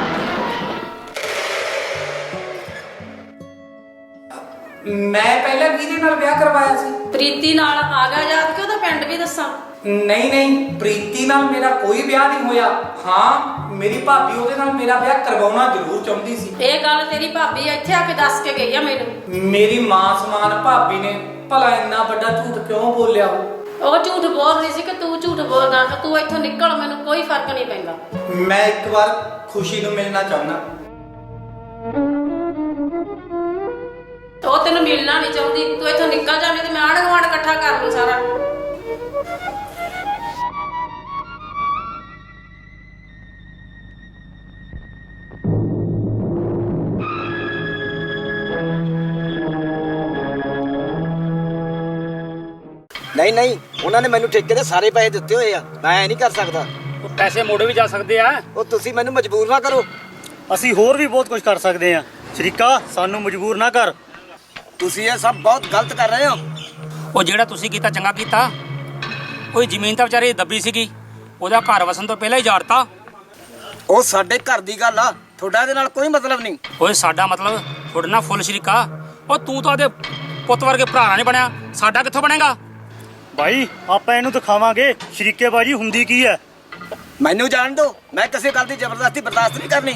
ਮੈਂ ਪਹਿਲਾਂ ਕਿਹਦੇ ਨਾਲ ਵਿਆਹ ਕਰਵਾਇਆ ਸੀ? ਪ੍ਰੀਤੀ ਨਾਲ। ਆ ਗਿਆ ਯਾਦ ਕਿ ਉਹਦਾ ਪਿੰਡ ਵੀ ਦੱਸਾਂ? ਨਹੀਂ, ਪ੍ਰੀਤੀ ਨਾਲ ਮੇਰਾ ਕੋਈ ਵਿਆਹ ਨਹੀਂ ਹੋਇਆ। ਹਾਂ, ਮੇਰੀ ਭਾਬੀ ਉਹਦੇ ਨਾਲ ਮੇਰਾ ਵਿਆਹ ਕਰਵਾਉਣਾ ਜ਼ਰੂਰ ਚਾਹੁੰਦੀ ਸੀ। ਇਹ ਗੱਲ ਤੇਰੀ ਭਾਬੀ ਇੱਥੇ ਆ ਕੇ ਦੱਸ ਕੇ ਗਈ ਆ ਮੈਨੂੰ। ਮੇਰੀ ਮਾਂ ਸਮਾਨ ਭਾਬੀ ਨੇ ਭਲਾ ਇੰਨਾ ਵੱਡਾ ਝੂਠ ਕਿਉਂ ਬੋਲਿਆ? ਉਹ ਝੂਠ ਬੋਲ ਰਹੀ ਸੀ ਕਿ ਤੂੰ ਝੂਠ ਬੋਲਦਾ? ਤੂੰ ਇੱਥੋਂ ਨਿਕਲ, ਮੈਨੂੰ ਕੋਈ ਫਰਕ ਨਹੀਂ ਪੈਂਦਾ। ਮੈਂ ਇੱਕ ਵਾਰ ਖੁਸ਼ੀ ਨੂੰ ਮਿਲਣਾ ਚਾਹੁੰਦਾ। ਉਹ ਤੈਨੂੰ ਮਿਲਣਾ ਨਹੀਂ ਚਾਹੁੰਦੀ। ਤੂੰ ਇੱਥੋਂ ਨਿਕਲ ਜਾ, ਨਹੀਂ ਤੇ ਮੈਂ ਆਂਢ ਗੁਆਂਢ ਇਕੱਠਾ ਕਰ ਲੂ ਸਾਰਾ। ਨਹੀਂ ਨਹੀਂ, ਉਹਨਾਂ ਨੇ ਮੈਨੂੰ ਠੇਕੇ ਦੇ ਸਾਰੇ ਪੈਸੇ ਦਿੱਤੇ ਹੋਏ ਆ, ਮੈਂ ਐ ਨਹੀਂ ਕਰ ਸਕਦਾ। ਉਹ ਪੈਸੇ ਮੋੜੇ ਵੀ ਜਾ ਸਕਦੇ ਆ। ਉਹ ਤੁਸੀਂ ਮੈਨੂੰ ਮਜਬੂਰ ਨਾ ਕਰੋ। ਅਸੀਂ ਹੋਰ ਵੀ ਬਹੁਤ ਕੁਝ ਕਰ ਸਕਦੇ ਆ। ਸ਼ਰੀਕਾ, ਸਾਨੂੰ ਮਜਬੂਰ ਨਾ ਕਰ। ਤੁਸੀਂ ਇਹ ਸਭ ਬਹੁਤ ਗਲਤ ਕਰ ਰਹੇ ਹੋ। ਉਹ ਜਿਹੜਾ ਤੁਸੀਂ ਕੀਤਾ ਚੰਗਾ ਕੀਤਾ। ਕੋਈ ਜ਼ਮੀਨ ਤਾਂ ਵਿਚਾਰੀ ਦੱਬੀ ਸੀਗੀ, ਉਹਦਾ ਘਰ ਵਸਣ ਤੋਂ ਪਹਿਲਾਂ ਹੀ ਜਾੜਤਾ। ਉਹ ਸਾਡੇ ਘਰ ਦੀ ਗੱਲ ਆ, ਤੁਹਾਡਾ ਇਹਦੇ ਨਾਲ ਕੋਈ ਮਤਲਬ ਨਹੀਂ। ਓਏ ਸਾਡਾ ਮਤਲਬ ਤੁਹਾਡੇ ਨਾਲ ਫੁੱਲ ਸ਼ਰੀਕਾ। ਉਹ ਤੂੰ ਤਾਂ ਉਹਦੇ ਪੁੱਤ ਵਰਗੇ ਭਰਾ ਨਹੀਂ ਬਣਿਆ, ਸਾਡਾ ਕਿੱਥੋਂ ਬਣੇਗਾ? ਭਾਈ ਆਪਾਂ ਇਹਨੂੰ ਦਿਖਾਵਾਂਗੇ ਸ਼ਰੀਕੇਬਾਜੀ ਹੁੰਦੀ ਕੀ ਹੈ। ਮੈਨੂੰ ਜਾਣ ਦਿਓ, ਮੈਂ ਕਿਸੇ ਗੱਲ ਦੀ ਜ਼ਬਰਦਸਤੀ ਬਰਦਾਸ਼ਤ ਨਹੀਂ ਕਰਨੀ।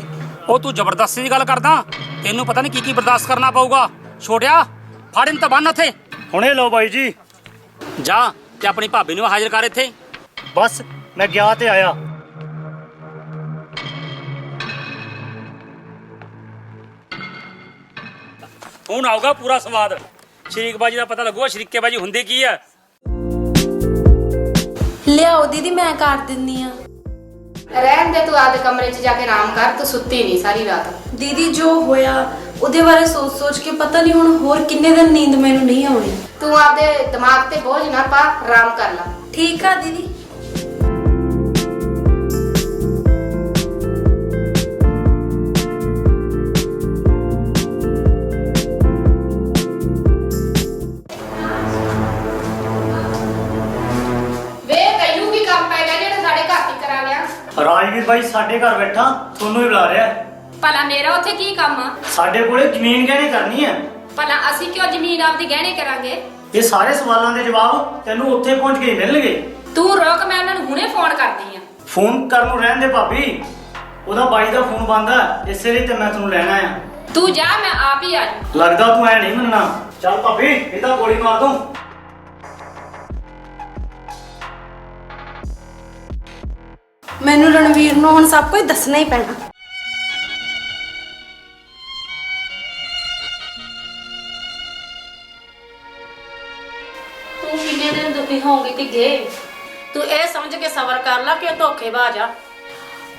ਉਹ ਤੂੰ ਜ਼ਬਰਦਸਤੀ ਦੀ ਗੱਲ ਕਰਦਾ, ਤੈਨੂੰ ਪਤਾ ਨਹੀਂ ਕੀ ਬਰਦਾਸ਼ਤ ਕਰਨਾ ਪਊਗਾ। ਛੋਟਿਆ, ਫੜ ਇਹਨੂੰ ਤਾਂ ਬੰਨ ਉੱਥੇ। ਹੁਣੇ ਲਓ ਬਾਈ ਜੀ। ਜਾ ਤੇ ਆਪਣੀ ਭਾਬੀ ਨੂੰ ਹਾਜ਼ਰ ਕਰ ਇੱਥੇ। ਬਸ ਮੈਂ ਗਿਆ ਤੇ ਆਇਆ। ਹੁਣ ਆਊਗਾ ਪੂਰਾ ਸਵਾਦ। ਸ਼ਰੀਕਬਾਜੀ ਦਾ ਪਤਾ ਲੱਗੂਗਾ ਸ਼ਰੀਕੇਬਾਜੀ ਹੁੰਦੀ ਕੀ ਹੈ। ਲਿਆਓ ਦੀਦੀ, ਮੈਂ ਕਰ ਦਿੰਨੀ ਆ। ਰਹਿਣ ਦੇ, ਤੂੰ ਆਪਦੇ ਕਮਰੇ 'ਚ ਜਾ ਕੇ ਆਰਾਮ ਕਰ। ਤੂੰ ਸੁੱਤੀ ਨਹੀਂ ਸਾਰੀ ਰਾਤ। ਦੀਦੀ ਜੋ ਹੋਇਆ ਉਹਦੇ ਬਾਰੇ ਸੋਚ ਕੇ ਪਤਾ ਨਹੀਂ ਹੁਣ ਹੋਰ ਕਿੰਨੇ ਦਿਨ ਨੀਂਦ ਮੈਨੂੰ ਨਹੀਂ ਆਉਣੀ। ਤੂੰ ਆਪਦੇ ਦਿਮਾਗ ਤੇ ਬੋਝ ਨਾ ਪਾ, ਆਰਾਮ ਕਰ ਲੈ। ਠੀਕ ਆ ਦੀਦੀ। ਵੇ ਤੈਨੂੰ ਕੀ ਕੰਮ ਪੈ ਗਿਆ ਜਿਹੜਾ ਸਾਡੇ ਘਰ ਹੀ ਕਰਾ ਗਿਆ? ਰਾਜਵੀਰ ਬਾਈ ਸਾਡੇ ਘਰ ਬੈਠਾ ਤੁਹਾਨੂੰ ਹੀ ਬੁਲਾ ਰਿਹਾ। ਭਲਾ ਮੇਰਾ ਉੱਥੇ ਕੀ ਕੰਮ ਆ? ਸਾਡੇ ਕੋਲੇ ਜ਼ਮੀਨ ਗਹਿਣੇ ਕਰਨੀ ਹੈ। ਭਲਾ ਅਸੀਂ ਕਿਉਂ ਜ਼ਮੀਨ ਆਪਦੀ ਗਹਿਣੇ ਕਰਾਂਗੇ? ਇਹ ਸਾਰੇ ਸਵਾਲਾਂ ਦੇ ਜਵਾਬ ਤੈਨੂੰ ਉੱਥੇ ਪਹੁੰਚ ਕੇ ਹੀ ਮਿਲਣਗੇ। ਤੂੰ ਰੁਕ, ਮੈਂ ਉਹਨਾਂ ਨੂੰ ਹੁਣੇ ਫੋਨ ਕਰਦੀ ਆ। ਫੋਨ ਕਰਨ ਨੂੰ ਰਹਿਣ ਦੇ ਭਾਬੀ, ਉਹਦਾ ਬਾਈ ਦਾ ਫੋਨ ਬੰਦ ਹੈ, ਇਸੇ ਲਈ ਤੇ ਮੈਂ ਤੁਹਾਨੂੰ ਲੈਣਾ ਆ। ਤੂੰ ਜਾ, ਮੈਂ ਆਪ ਹੀ ਆ ਜਾਊਂ। ਲੱਗਦਾ ਤੂੰ ਐ ਨਹੀਂ ਮੰਨਣਾ। ਚੱਲ ਭਾਬੀ, ਇਹਦਾ ਗੋਲੀ ਮਾਰ ਦੂੰ। ਮੈਨੂੰ ਰਣਵੀਰ ਨੂੰ ਹੁਣ ਸਭ ਕੁਝ ਦੱਸਣਾ ਹੀ ਪੈਣਾ। ਤੂੰ ਕਿੰਨੇ ਦਿਨ ਦੁਖੀ ਹੋਊਗੀ ਧੀਏ? ਤੂੰ ਇਹ ਸਮਝ ਕੇ ਸਬਰ ਕਰ ਲੈ ਕਿ ਉਹ ਧੋਖੇਬਾਜ਼ ਆ।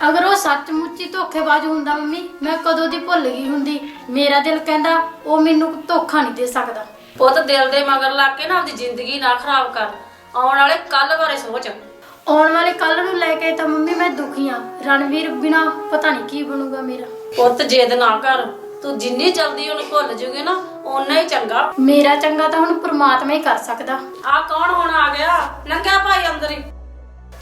ਅਗਰ ਉਹ ਸੱਚਮੁੱਚ ਹੀ ਧੋਖੇਬਾਜ਼ ਹੁੰਦਾ ਮੰਮੀ, ਮੈਂ ਕਦੋਂ ਦੀ ਭੁੱਲ ਗਈ ਹੁੰਦੀ। ਮੇਰਾ ਦਿਲ ਕਹਿੰਦਾ ਉਹ ਮੈਨੂੰ ਧੋਖਾ ਨਹੀਂ ਦੇ ਸਕਦਾ। ਪੁੱਤ, ਦਿਲ ਦੇ ਮਗਰ ਲੱਗ ਕੇ ਨਾ ਆਪਦੀ ਜ਼ਿੰਦਗੀ ਨਾ ਖਰਾਬ ਕਰ। ਆਉਣ ਵਾਲੇ ਕੱਲ ਬਾਰੇ ਸੋਚ। ਆਉਣ ਵਾਲੇ ਕੱਲ ਨੂੰ ਲੈ ਕੇ ਤਾਂ ਮੰਮੀ ਮੈਂ ਦੁਖੀ ਆ। ਰਣਵੀਰ ਬਿਨਾ ਪਤਾ ਨਹੀਂ ਕੀ ਬਣੂਗਾ ਮੇਰਾ। ਪੁੱਤ, ਜਿੱਦ ਨਾ ਕਰ। ਤੂੰ ਜਿੰਨੀ ਜਲਦੀ ਉਹਨੂੰ ਭੁੱਲ ਜੂਗੀ ਨਾ, ਓਨਾ ਹੀ ਚੰਗਾ। ਮੇਰਾ ਚੰਗਾ ਤਾਂ ਹੁਣ ਪ੍ਰਮਾਤਮਾ ਹੀ ਕਰ ਸਕਦਾ। ਆ ਕੌਣ ਹੁਣ ਆ ਗਿਆ? ਲੰਘਿਆ ਭਾਈ ਅੰਦਰ ਹੀ।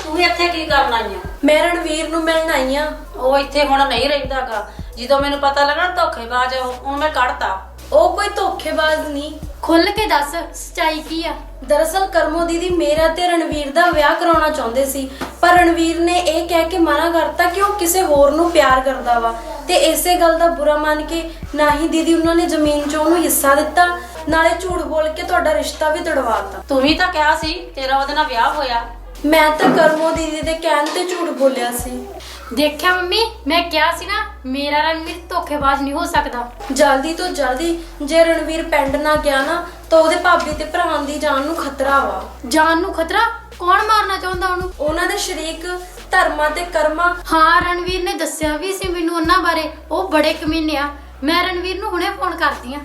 ਤੂੰ ਇੱਥੇ ਕੀ ਕਰਨ ਆਈ ਆ? ਮੈਂ ਰਣਵੀਰ ਨੂੰ ਮਿਲਣ ਆਈ ਆ। ਉਹ ਇੱਥੇ ਹੁਣ ਨਹੀਂ ਰਹਿੰਦਾਗਾ। ਜਦੋਂ ਮੈਨੂੰ ਪਤਾ ਲੱਗਾ ਧੋਖੇਬਾਜ਼ ਆ ਉਹ, ਮੈਂ ਕੱਢਤਾ। ਉਹ ਕੋਈ ਧੋਖੇਬਾਜ਼ ਨਹੀਂ। ਖੁੱਲ ਕੇ ਦੱਸ, ਸੱਚਾਈ ਕੀ ਆ? ਦਰਅਸਲ ਕਰਮੋ ਦੀਦੀ ਮੇਰਾ ਤੇ ਰਣਵੀਰ ਦਾ ਵਿਆਹ ਕਰਾਉਣਾ ਚਾਹੁੰਦੇ ਸੀ, ਪਰ ਰਣਵੀਰ ਨੇ ਇਹ ਕਹਿ ਕੇ ਮਨਾ ਕਰਤਾ ਕਿ ਉਹ ਕਿਸੇ ਹੋਰ ਨੂੰ ਪਿਆਰ ਕਰਦਾ ਵਾ, ਤੇ ਇਸੇ ਗੱਲ ਦਾ ਬੁਰਾ ਮੰਨ ਕੇ ਨਾ ਹੀ ਦੀਦੀ ਉਹਨਾਂ ਨੇ ਜ਼ਮੀਨ 'ਚ ਉਹਨੂੰ ਹਿੱਸਾ ਦਿੱਤਾ, ਨਾਲੇ ਝੂਠ ਬੋਲ ਕੇ ਤੁਹਾਡਾ ਰਿਸ਼ਤਾ ਵੀ ਤੁੜਵਾਤਾ। ਤੂੰ ਵੀ ਤਾਂ ਕਿਹਾ ਸੀ ਤੇਰਾ ਉਹਦੇ ਨਾਲ ਵਿਆਹ ਹੋਇਆ। ਮੈਂ ਤਾਂ ਕਰਮੋ ਦੀਦੀ ਦੇ ਕਹਿਣ ਤੇ ਝੂਠ ਬੋਲਿਆ ਸੀ। ਦੇਖਿਆ ਮੰਮੀ, ਮੈਂ ਕਿਹਾ ਸੀ ਨਾ ਮੇਰਾ ਰਣਵੀਰ ਧੋਖੇਬਾਜ਼ ਨਹੀਂ ਹੋ ਸਕਦਾ। ਜਲਦੀ ਤੋਂ ਜਲਦੀ ਜੇ ਰਣਵੀਰ ਪਿੰਡ ਨਾ ਗਿਆ ਨਾ ਤਾਂ ਉਹਦੇ ਭਾਬੀ ਤੇ ਭਰਾ ਦੀ ਜਾਨ ਨੂੰ ਖਤਰਾ ਵਾ। ਜਾਨ ਨੂੰ ਖਤਰਾ? ਕੌਣ ਮਾਰਨਾ ਚਾਹੁੰਦਾ ਉਹਨੂੰ? ਉਹਨਾਂ ਦੇ ਸ਼ਰੀਕ ਧਰਮਾ ਤੇ ਕਰਮਾ। ਹਾਂ, ਰਣਵੀਰ ਨੇ ਦੱਸਿਆ ਵੀ ਸੀ ਮੈਨੂੰ ਉਹਨਾਂ ਬਾਰੇ। ਉਹ ਬੜੇ ਕਮੀਨੇ ਆ। ਮੈਂ ਰਣਵੀਰ ਨੂੰ ਹੁਣੇ ਫੋਨ ਕਰਦੀ ਆ।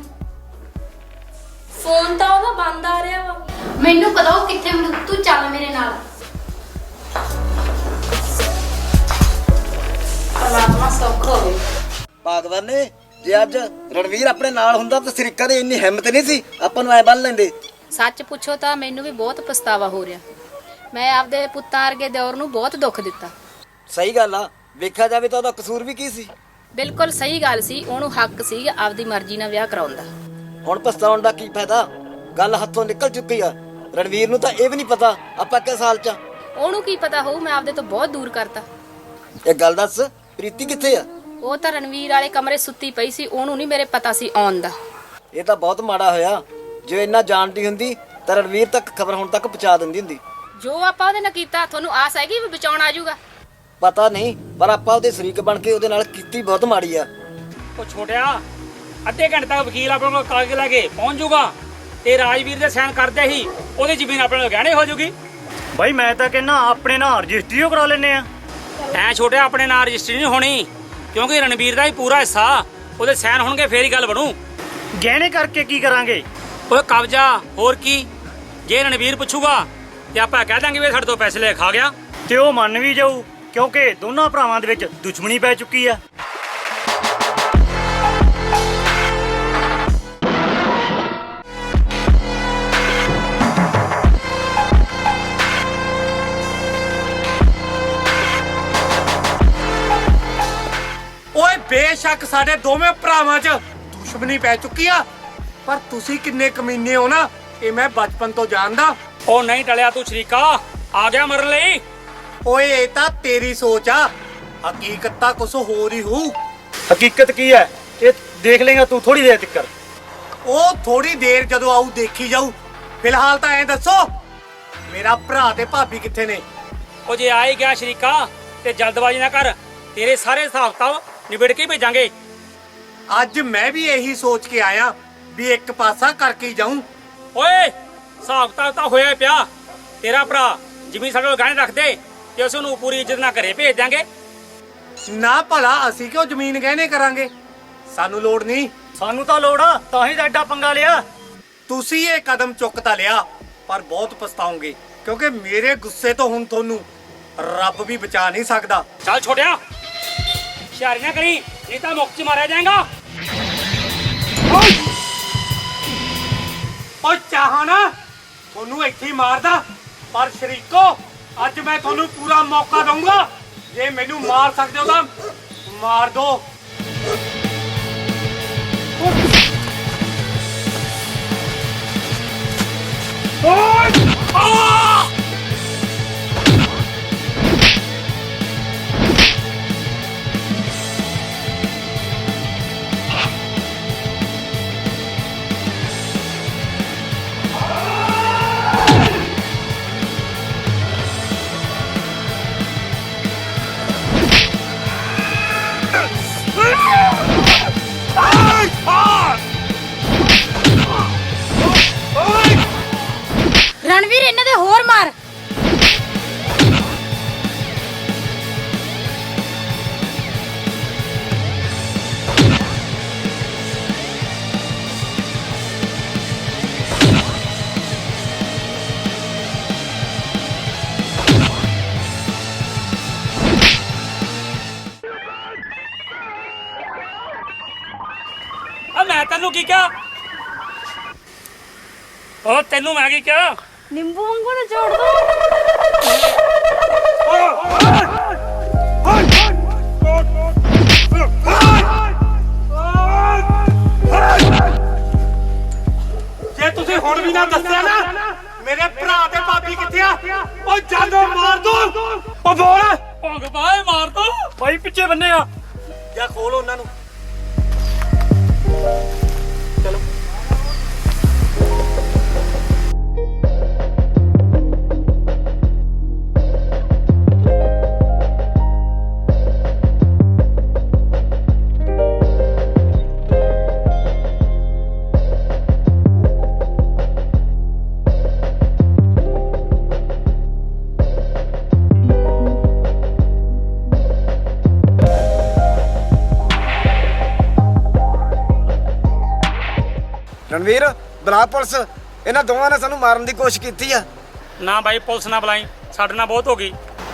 ਫੋਨ ਤਾਂ ਉਹਦਾ ਬੰਦ ਆ ਰਿਹਾ ਵਾ। ਮੈਨੂੰ ਪਤਾ ਉਹ ਕਿੱਥੇ ਮਿਲੂ। ਤੂੰ ਚੱਲ ਮੇਰੇ ਨਾਲ। ਪਰਮਾਤਮਾ ਸੁੱਖ ਹੋਵੇ। ਭਾਗਵਾਨ ਨੇ ਜੇ ਅੱਜ ਰਣਵੀਰ ਆਪਣੇ ਨਾਲ ਹੁੰਦਾ ਤਾਂ ਸ਼ਰੀਕਾ ਦੀ ਇੰਨੀ ਹਿੰਮਤ ਨਹੀਂ ਸੀ ਆਪਾਂ ਨੂੰ ਐ ਬੰਨ ਲੈਂਦੇ। ਸੱਚ ਪੁੱਛੋ ਤਾਂ ਮੈਨੂੰ ਵੀ ਬਹੁਤ ਪਛਤਾਵਾ ਹੋ ਰਿਹਾ। ਮੈਂ ਆਪਦੇ ਪੁੱਤਾਂ ਵਰਗੇ ਦਿਓਰ ਨੂੰ ਬਹੁਤ ਦੁੱਖ ਦਿੱਤਾ। ਸਹੀ ਗੱਲ ਆ, ਵੇਖਿਆ ਜਾਵੇ ਤਾਂ ਉਹਦਾ ਕਸੂਰ ਵੀ ਕੀ ਸੀ। ਬਿਲਕੁਲ ਸਹੀ ਗੱਲ ਸੀ। ਉਹਨੂੰ ਹੱਕ ਸੀ ਆਪਦੀ ਮਰਜ਼ੀ ਨਾਲ ਵਿਆਹ ਕਰਾਉਣ ਦਾ। ਹੁਣ ਪਛਤਾਉਣ ਦਾ ਕੀ ਫਾਇਦਾ? ਗੱਲ ਹੱਥੋਂ ਨਿਕਲ ਚੁੱਕੀ ਆ। ਰਣਵੀਰ ਨੂੰ ਤਾਂ ਇਹ ਵੀ ਨਹੀਂ ਪਤਾ ਆਪਾਂ ਕਿਸ ਹਾਲ 'ਚ ਆ। ਉਹਨੂੰ ਕੀ ਪਤਾ ਹੋਊ ਮੈਂ ਆਪਦੇ ਤੋਂ ਬਹੁਤ ਦੂਰ ਕਰਤਾ। ਇਹ ਗੱਲ ਦੱਸ, ਪ੍ਰੀਤੀ ਕਿੱਥੇ ਆ? ਉਹ ਤਾਂ ਰਣਵੀਰ ਵਾਲੇ ਕਮਰੇ ਸੁੱਤੀ ਪਈ ਸੀ। ਉਹਨੂੰ ਨਹੀਂ ਮੇਰੇ ਪਤਾ ਸੀ ਆਉਣ ਦਾ। ਇਹ ਤਾਂ ਬਹੁਤ ਮਾੜਾ ਹੋਇਆ। ਜੇ ਇੰਨਾ ਜਾਣਦੀ ਹੁੰਦੀ ਤਾਂ ਰਣਵੀਰ ਤੱਕ ਖਬਰ ਹੁਣ ਤੱਕ ਪਹੁੰਚਾ ਦਿੰਦੀ ਹੁੰਦੀ। ਜੋ ਆਪਾਂ ਉਹਦੇ ਨਾਲ ਕੀਤਾ, ਤੁਹਾਨੂੰ ਆਸ ਹੈਗੀ ਵੀ ਬਚਾਉਣ ਆ ਜਾਊਗਾ? ਪਤਾ ਨਹੀਂ, ਪਰ ਆਪਾਂ ਉਹਦੇ ਸ਼ਰੀਕ ਬਣ ਕੇ ਉਹਦੇ ਨਾਲ ਕੀਤੀ ਬਹੁਤ ਮਾੜੀ ਆ। ਉਹ ਛੋਟਿਆ, ਅੱਧੇ ਘੰਟੇ ਤੱਕ ਵਕੀਲ ਆਪਣੇ ਕੋਲ ਕਾਗਜ਼ ਲੈ ਕੇ ਪਹੁੰਚ ਜਾਊਗਾ ਤੇ ਰਾਜਵੀਰ ਦੇ ਸਾਈਨ ਕਰਦੇ ਹੀ ਉਹਦੀ ਜ਼ਮੀਨ ਆਪਣੇ ਕੋਲ ਗਹਿਣੇ ਹੋ ਜਾਊਗੀ। ਬਾਈ ਮੈਂ ਤਾਂ ਕਹਿੰਦਾ ਆਪਣੇ ਨਾਲ ਰਜਿਸਟਰੀ ਕਰਾ ਲੈਨੇ ਆ। ਐ ਛੋਟਿਆ, ਆਪਣੇ ਨਾਂ ਰਜਿਸਟਰੀ ਨਹੀਂ ਹੋਣੀ, ਕਿਉਂਕਿ ਰਣਵੀਰ ਦਾ ਹੀ ਪੂਰਾ ਹਿੱਸਾ। ਉਹਦੇ ਸਾਈਨ ਹੋਣਗੇ ਫੇਰ ਹੀ ਗੱਲ ਬਣੂ। ਗਹਿਣੇ ਕਰਕੇ ਕੀ ਕਰਾਂਗੇ? ਉਹ ਕਬਜ਼ਾ, ਹੋਰ ਕੀ। ਜੇ ਰਣਵੀਰ ਪੁੱਛੂਗਾ ਤੇ ਆਪਾਂ ਕਹਿ ਦਾਂਗੇ ਵੀ ਸਾਡੇ ਤੋਂ ਪੈਸੇ ਲੈ ਖਾ ਗਿਆ। ਤੇ ਉਹ ਮੰਨ ਵੀ ਜਾਊ, ਕਿਉਂਕਿ ਦੋਨਾਂ ਭਰਾਵਾਂ ਦੇ ਵਿੱਚ ਦੁਸ਼ਮਣੀ ਪੈ ਚੁੱਕੀ ਆ। ਓਏ ਬੇਸ਼ੱਕ ਸਾਡੇ ਦੋਵੇਂ ਭਰਾਵਾਂ 'ਚ ਦੁਸ਼ਮਣੀ ਪੈ ਚੁੱਕੀ ਆ, ਪਰ ਤੁਸੀਂ ਕਿੰਨੇ ਕਮੀਨੇ ਹੋ ਨਾ, ਇਹ ਮੈਂ ਬਚਪਨ ਤੋਂ ਜਾਣਦਾ। ਉਹ ਨਹੀਂ ਟਲਿਆ ਤੂੰ ਸ਼ਰੀਕਾ, ਆ ਗਿਆ ਮਰਨ ਲਈ। ਓਏ ਇਹ ਤਾਂ ਤੇਰੀ ਸੋਚ ਆ, ਹਕੀਕਤ ਤਾਂ ਕੁਛ ਹੋਰ ਹੀ ਹੋਊ। ਹਕੀਕਤ ਕੀ ਹੈ ਇਹ ਦੇਖ ਲੇਗਾ ਤੂੰ ਥੋੜੀ ਦੇਰ ਤੱਕ। ਉਹ ਥੋੜੀ ਦੇਰ ਜਦੋਂ ਆਊ ਦੇਖੀ ਜਾਊ। ਫਿਲਹਾਲ ਤਾਂ ਐਂ ਦੱਸੋ ਮੇਰਾ ਭਰਾ ਤੇ ਭਾਬੀ ਕਿੱਥੇ ਨੇ? ਉਹ ਜੇ ਆ ਹੀ ਗਿਆ ਸ਼ਰੀਕਾ ਤੇ ਜਲਦਬਾਜ਼ੀ ਨਾ ਕਰ, ਤੇਰੇ ਸਾਰੇ ਹਿਸਾਬ ਕਿਤਾਬ ਨਿਬੜ ਕੇ ਹੀ ਭੇਜਾਂਗੇ। ਅੱਜ ਮੈਂ ਵੀ ਇਹੀ ਸੋਚ ਕੇ ਆਇਆ ਵੀ ਇੱਕ ਪਾਸਾ ਕਰਕੇ ਹੀ ਜਾਊਂ। ਓਏ ਹਿਸਾਬ ਕਿਤਾਬ ਤਾਂ ਹੋਇਆ ਪਿਆ। ਤੇਰਾ ਭਰਾ ਜ਼ਮੀਨ ਸਾਡੇ ਕੋਲ ਗਹਿਣੇ ਰੱਖ ਦੇ ਤੇ ਉਸ ਨੂੰ ਪੂਰੀ ਇੱਜ਼ਤ ਨਾਲ ਘਰੇ ਭੇਜ ਦਾਂਗੇ। ਨਾ ਭਲਾ ਅਸੀਂ ਕਿਉਂ ਜ਼ਮੀਨ ਗਹਿਣੇ ਕਰਾਂਗੇ? ਸਾਨੂੰ ਲੋੜ ਨਹੀਂ। ਸਾਨੂੰ ਤਾਂ ਲੋੜ ਆ, ਤਾਂ ਹੀ ਤਾਂ ਐਡਾ ਪੰਗਾ ਲਿਆ। ਤੁਸੀਂ ਇਹ ਕਦਮ ਚੁੱਕ ਤਾਂ ਲਿਆ, ਪਰ ਬਹੁਤ ਪਛਤਾਓਗੇ, ਕਿਉਂਕਿ ਮੇਰੇ ਗੁੱਸੇ ਤੋਂ ਹੁਣ ਤੁਹਾਨੂੰ ਰੱਬ ਵੀ ਬਚਾ ਨਹੀਂ ਸਕਦਾ। ਚੱਲ ਛੋਟਿਆ, ਹੁਸ਼ਿਆਰੀ ਨਾ ਕਰੀ, ਨਹੀਂ ਤਾਂ ਮੁੱਕ 'ਚ ਮਾਰਿਆ ਜਾਏਗਾ। ਓ ਚਾਹਾਂ ਨਾ ਤੁਹਾਨੂੰ ਇੱਥੇ ਹੀ ਮਾਰਦਾ, ਪਰ ਸ਼ਰੀਕੋ ਅੱਜ ਮੈਂ ਤੁਹਾਨੂੰ ਪੂਰਾ ਮੌਕਾ ਦਊਂਗਾ। ਜੇ ਮੈਨੂੰ ਮਾਰ ਸਕਦੇ ਹੋ ਤਾਂ ਮਾਰ ਦੋ। ਰਣਵੀਰ ਇਹਨਾਂ ਦੇ ਹੋਰ ਮਾਰ। ਆ ਮੈਂ ਤੈਨੂੰ ਕੀ ਕਿਹਾ? ਉਹ ਤੈਨੂੰ ਮੈਂ ਕੀ ਕਿਹਾ? ਨਿੰਬੂ ਵਾਂਗੂ ਨਾ ਜੋੜ ਦੋ। ਜੇ ਤੁਸੀਂ ਹੁਣ ਵੀ ਨਾ ਦੱਸਿਆ ਨਾ ਮੇਰੇ ਭਰਾ ਤੇ ਭਾਬੀ ਕਿੱਥੇ ਆ, ਉਹ ਜਾਨੋਂ ਮਾਰ ਦੋ। ਉਹ ਬੋਲ ਭੰਗ ਪਾਏ ਮਾਰ ਦੋ। ਭਾਈ ਪਿੱਛੇ ਬੰਨੇ ਆ। ਜਾਂ ਖੋਲ ਉਹਨਾਂ ਨੂੰ। ਚਲੋ ਰਣਵੀਰ ਬੁਲਾ ਪੁਲਿਸ, ਇਹਨਾਂ ਦੋਵਾਂ ਨੇ ਸਾਨੂੰ ਮਾਰਨ ਦੀ ਕੋਸ਼ਿਸ਼ ਕੀਤੀ ਆ। ਨਾ ਬਾਈ ਪੁਲਿਸ ਨਾ ਬੁਲਾਈ, ਸਾਡੇ ਨਾਲ ਬਹੁਤ ਹੋ ਗਈ।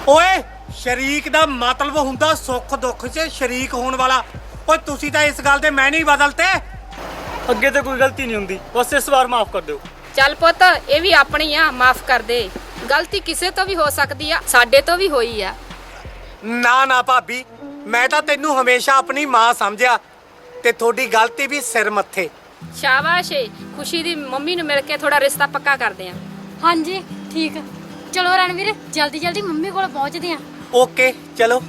ਓਏ ਸ਼ਰੀਕ ਦਾ ਮਤਲਬ ਹੁੰਦਾ ਸੁੱਖ ਦੁੱਖ 'ਚ ਸ਼ਰੀਕ ਹੋਣ ਵਾਲਾ। ਓਏ ਤੁਸੀਂ ਤਾਂ ਇਸ ਗੱਲ ਦੇ ਮੈਂ ਨਹੀਂ ਬਦਲਤੇ। ਅੱਗੇ ਤੇ ਕੋਈ ਗਲਤੀ ਨਹੀਂ ਹੁੰਦੀ, ਬਸ ਇਸ ਵਾਰ ਮਾਫ ਕਰ ਦਿਓ। ਚੱਲ ਪੁੱਤ, ਇਹ ਵੀ ਆਪਣੀ ਆ, ਮਾਫ ਕਰ ਦੇ। ਗਲਤੀ ਕਿਸੇ ਤੋਂ ਵੀ ਹੋ ਸਕਦੀ ਆ, ਸਾਡੇ ਤੋਂ ਵੀ ਹੋਈ ਆ। ਨਾ ਨਾ ਭਾਬੀ, ਮੈਂ ਤਾਂ ਤੈਨੂੰ ਹਮੇਸ਼ਾ ਆਪਣੀ ਮਾਂ ਸਮਝਿਆ ਤੇ ਤੁਹਾਡੀ ਗਲਤੀ ਵੀ ਸਿਰ ਮੱਥੇ। ਸ਼ਾਬਾਸ਼ ਏ, ਖੁਸ਼ੀ ਦੀ ਮੰਮੀ ਨੂੰ ਮਿਲ ਕੇ ਥੋੜਾ ਰਿਸ਼ਤਾ ਪੱਕਾ ਕਰਦੇ ਆ। ਹਾਂਜੀ ਠੀਕ। ਚਲੋ ਰਣਵੀਰ ਜਲਦੀ ਜਲਦੀ ਮੰਮੀ ਕੋਲ ਪਹੁੰਚਦੇ ਆ। ਓਕੇ ਚਲੋ।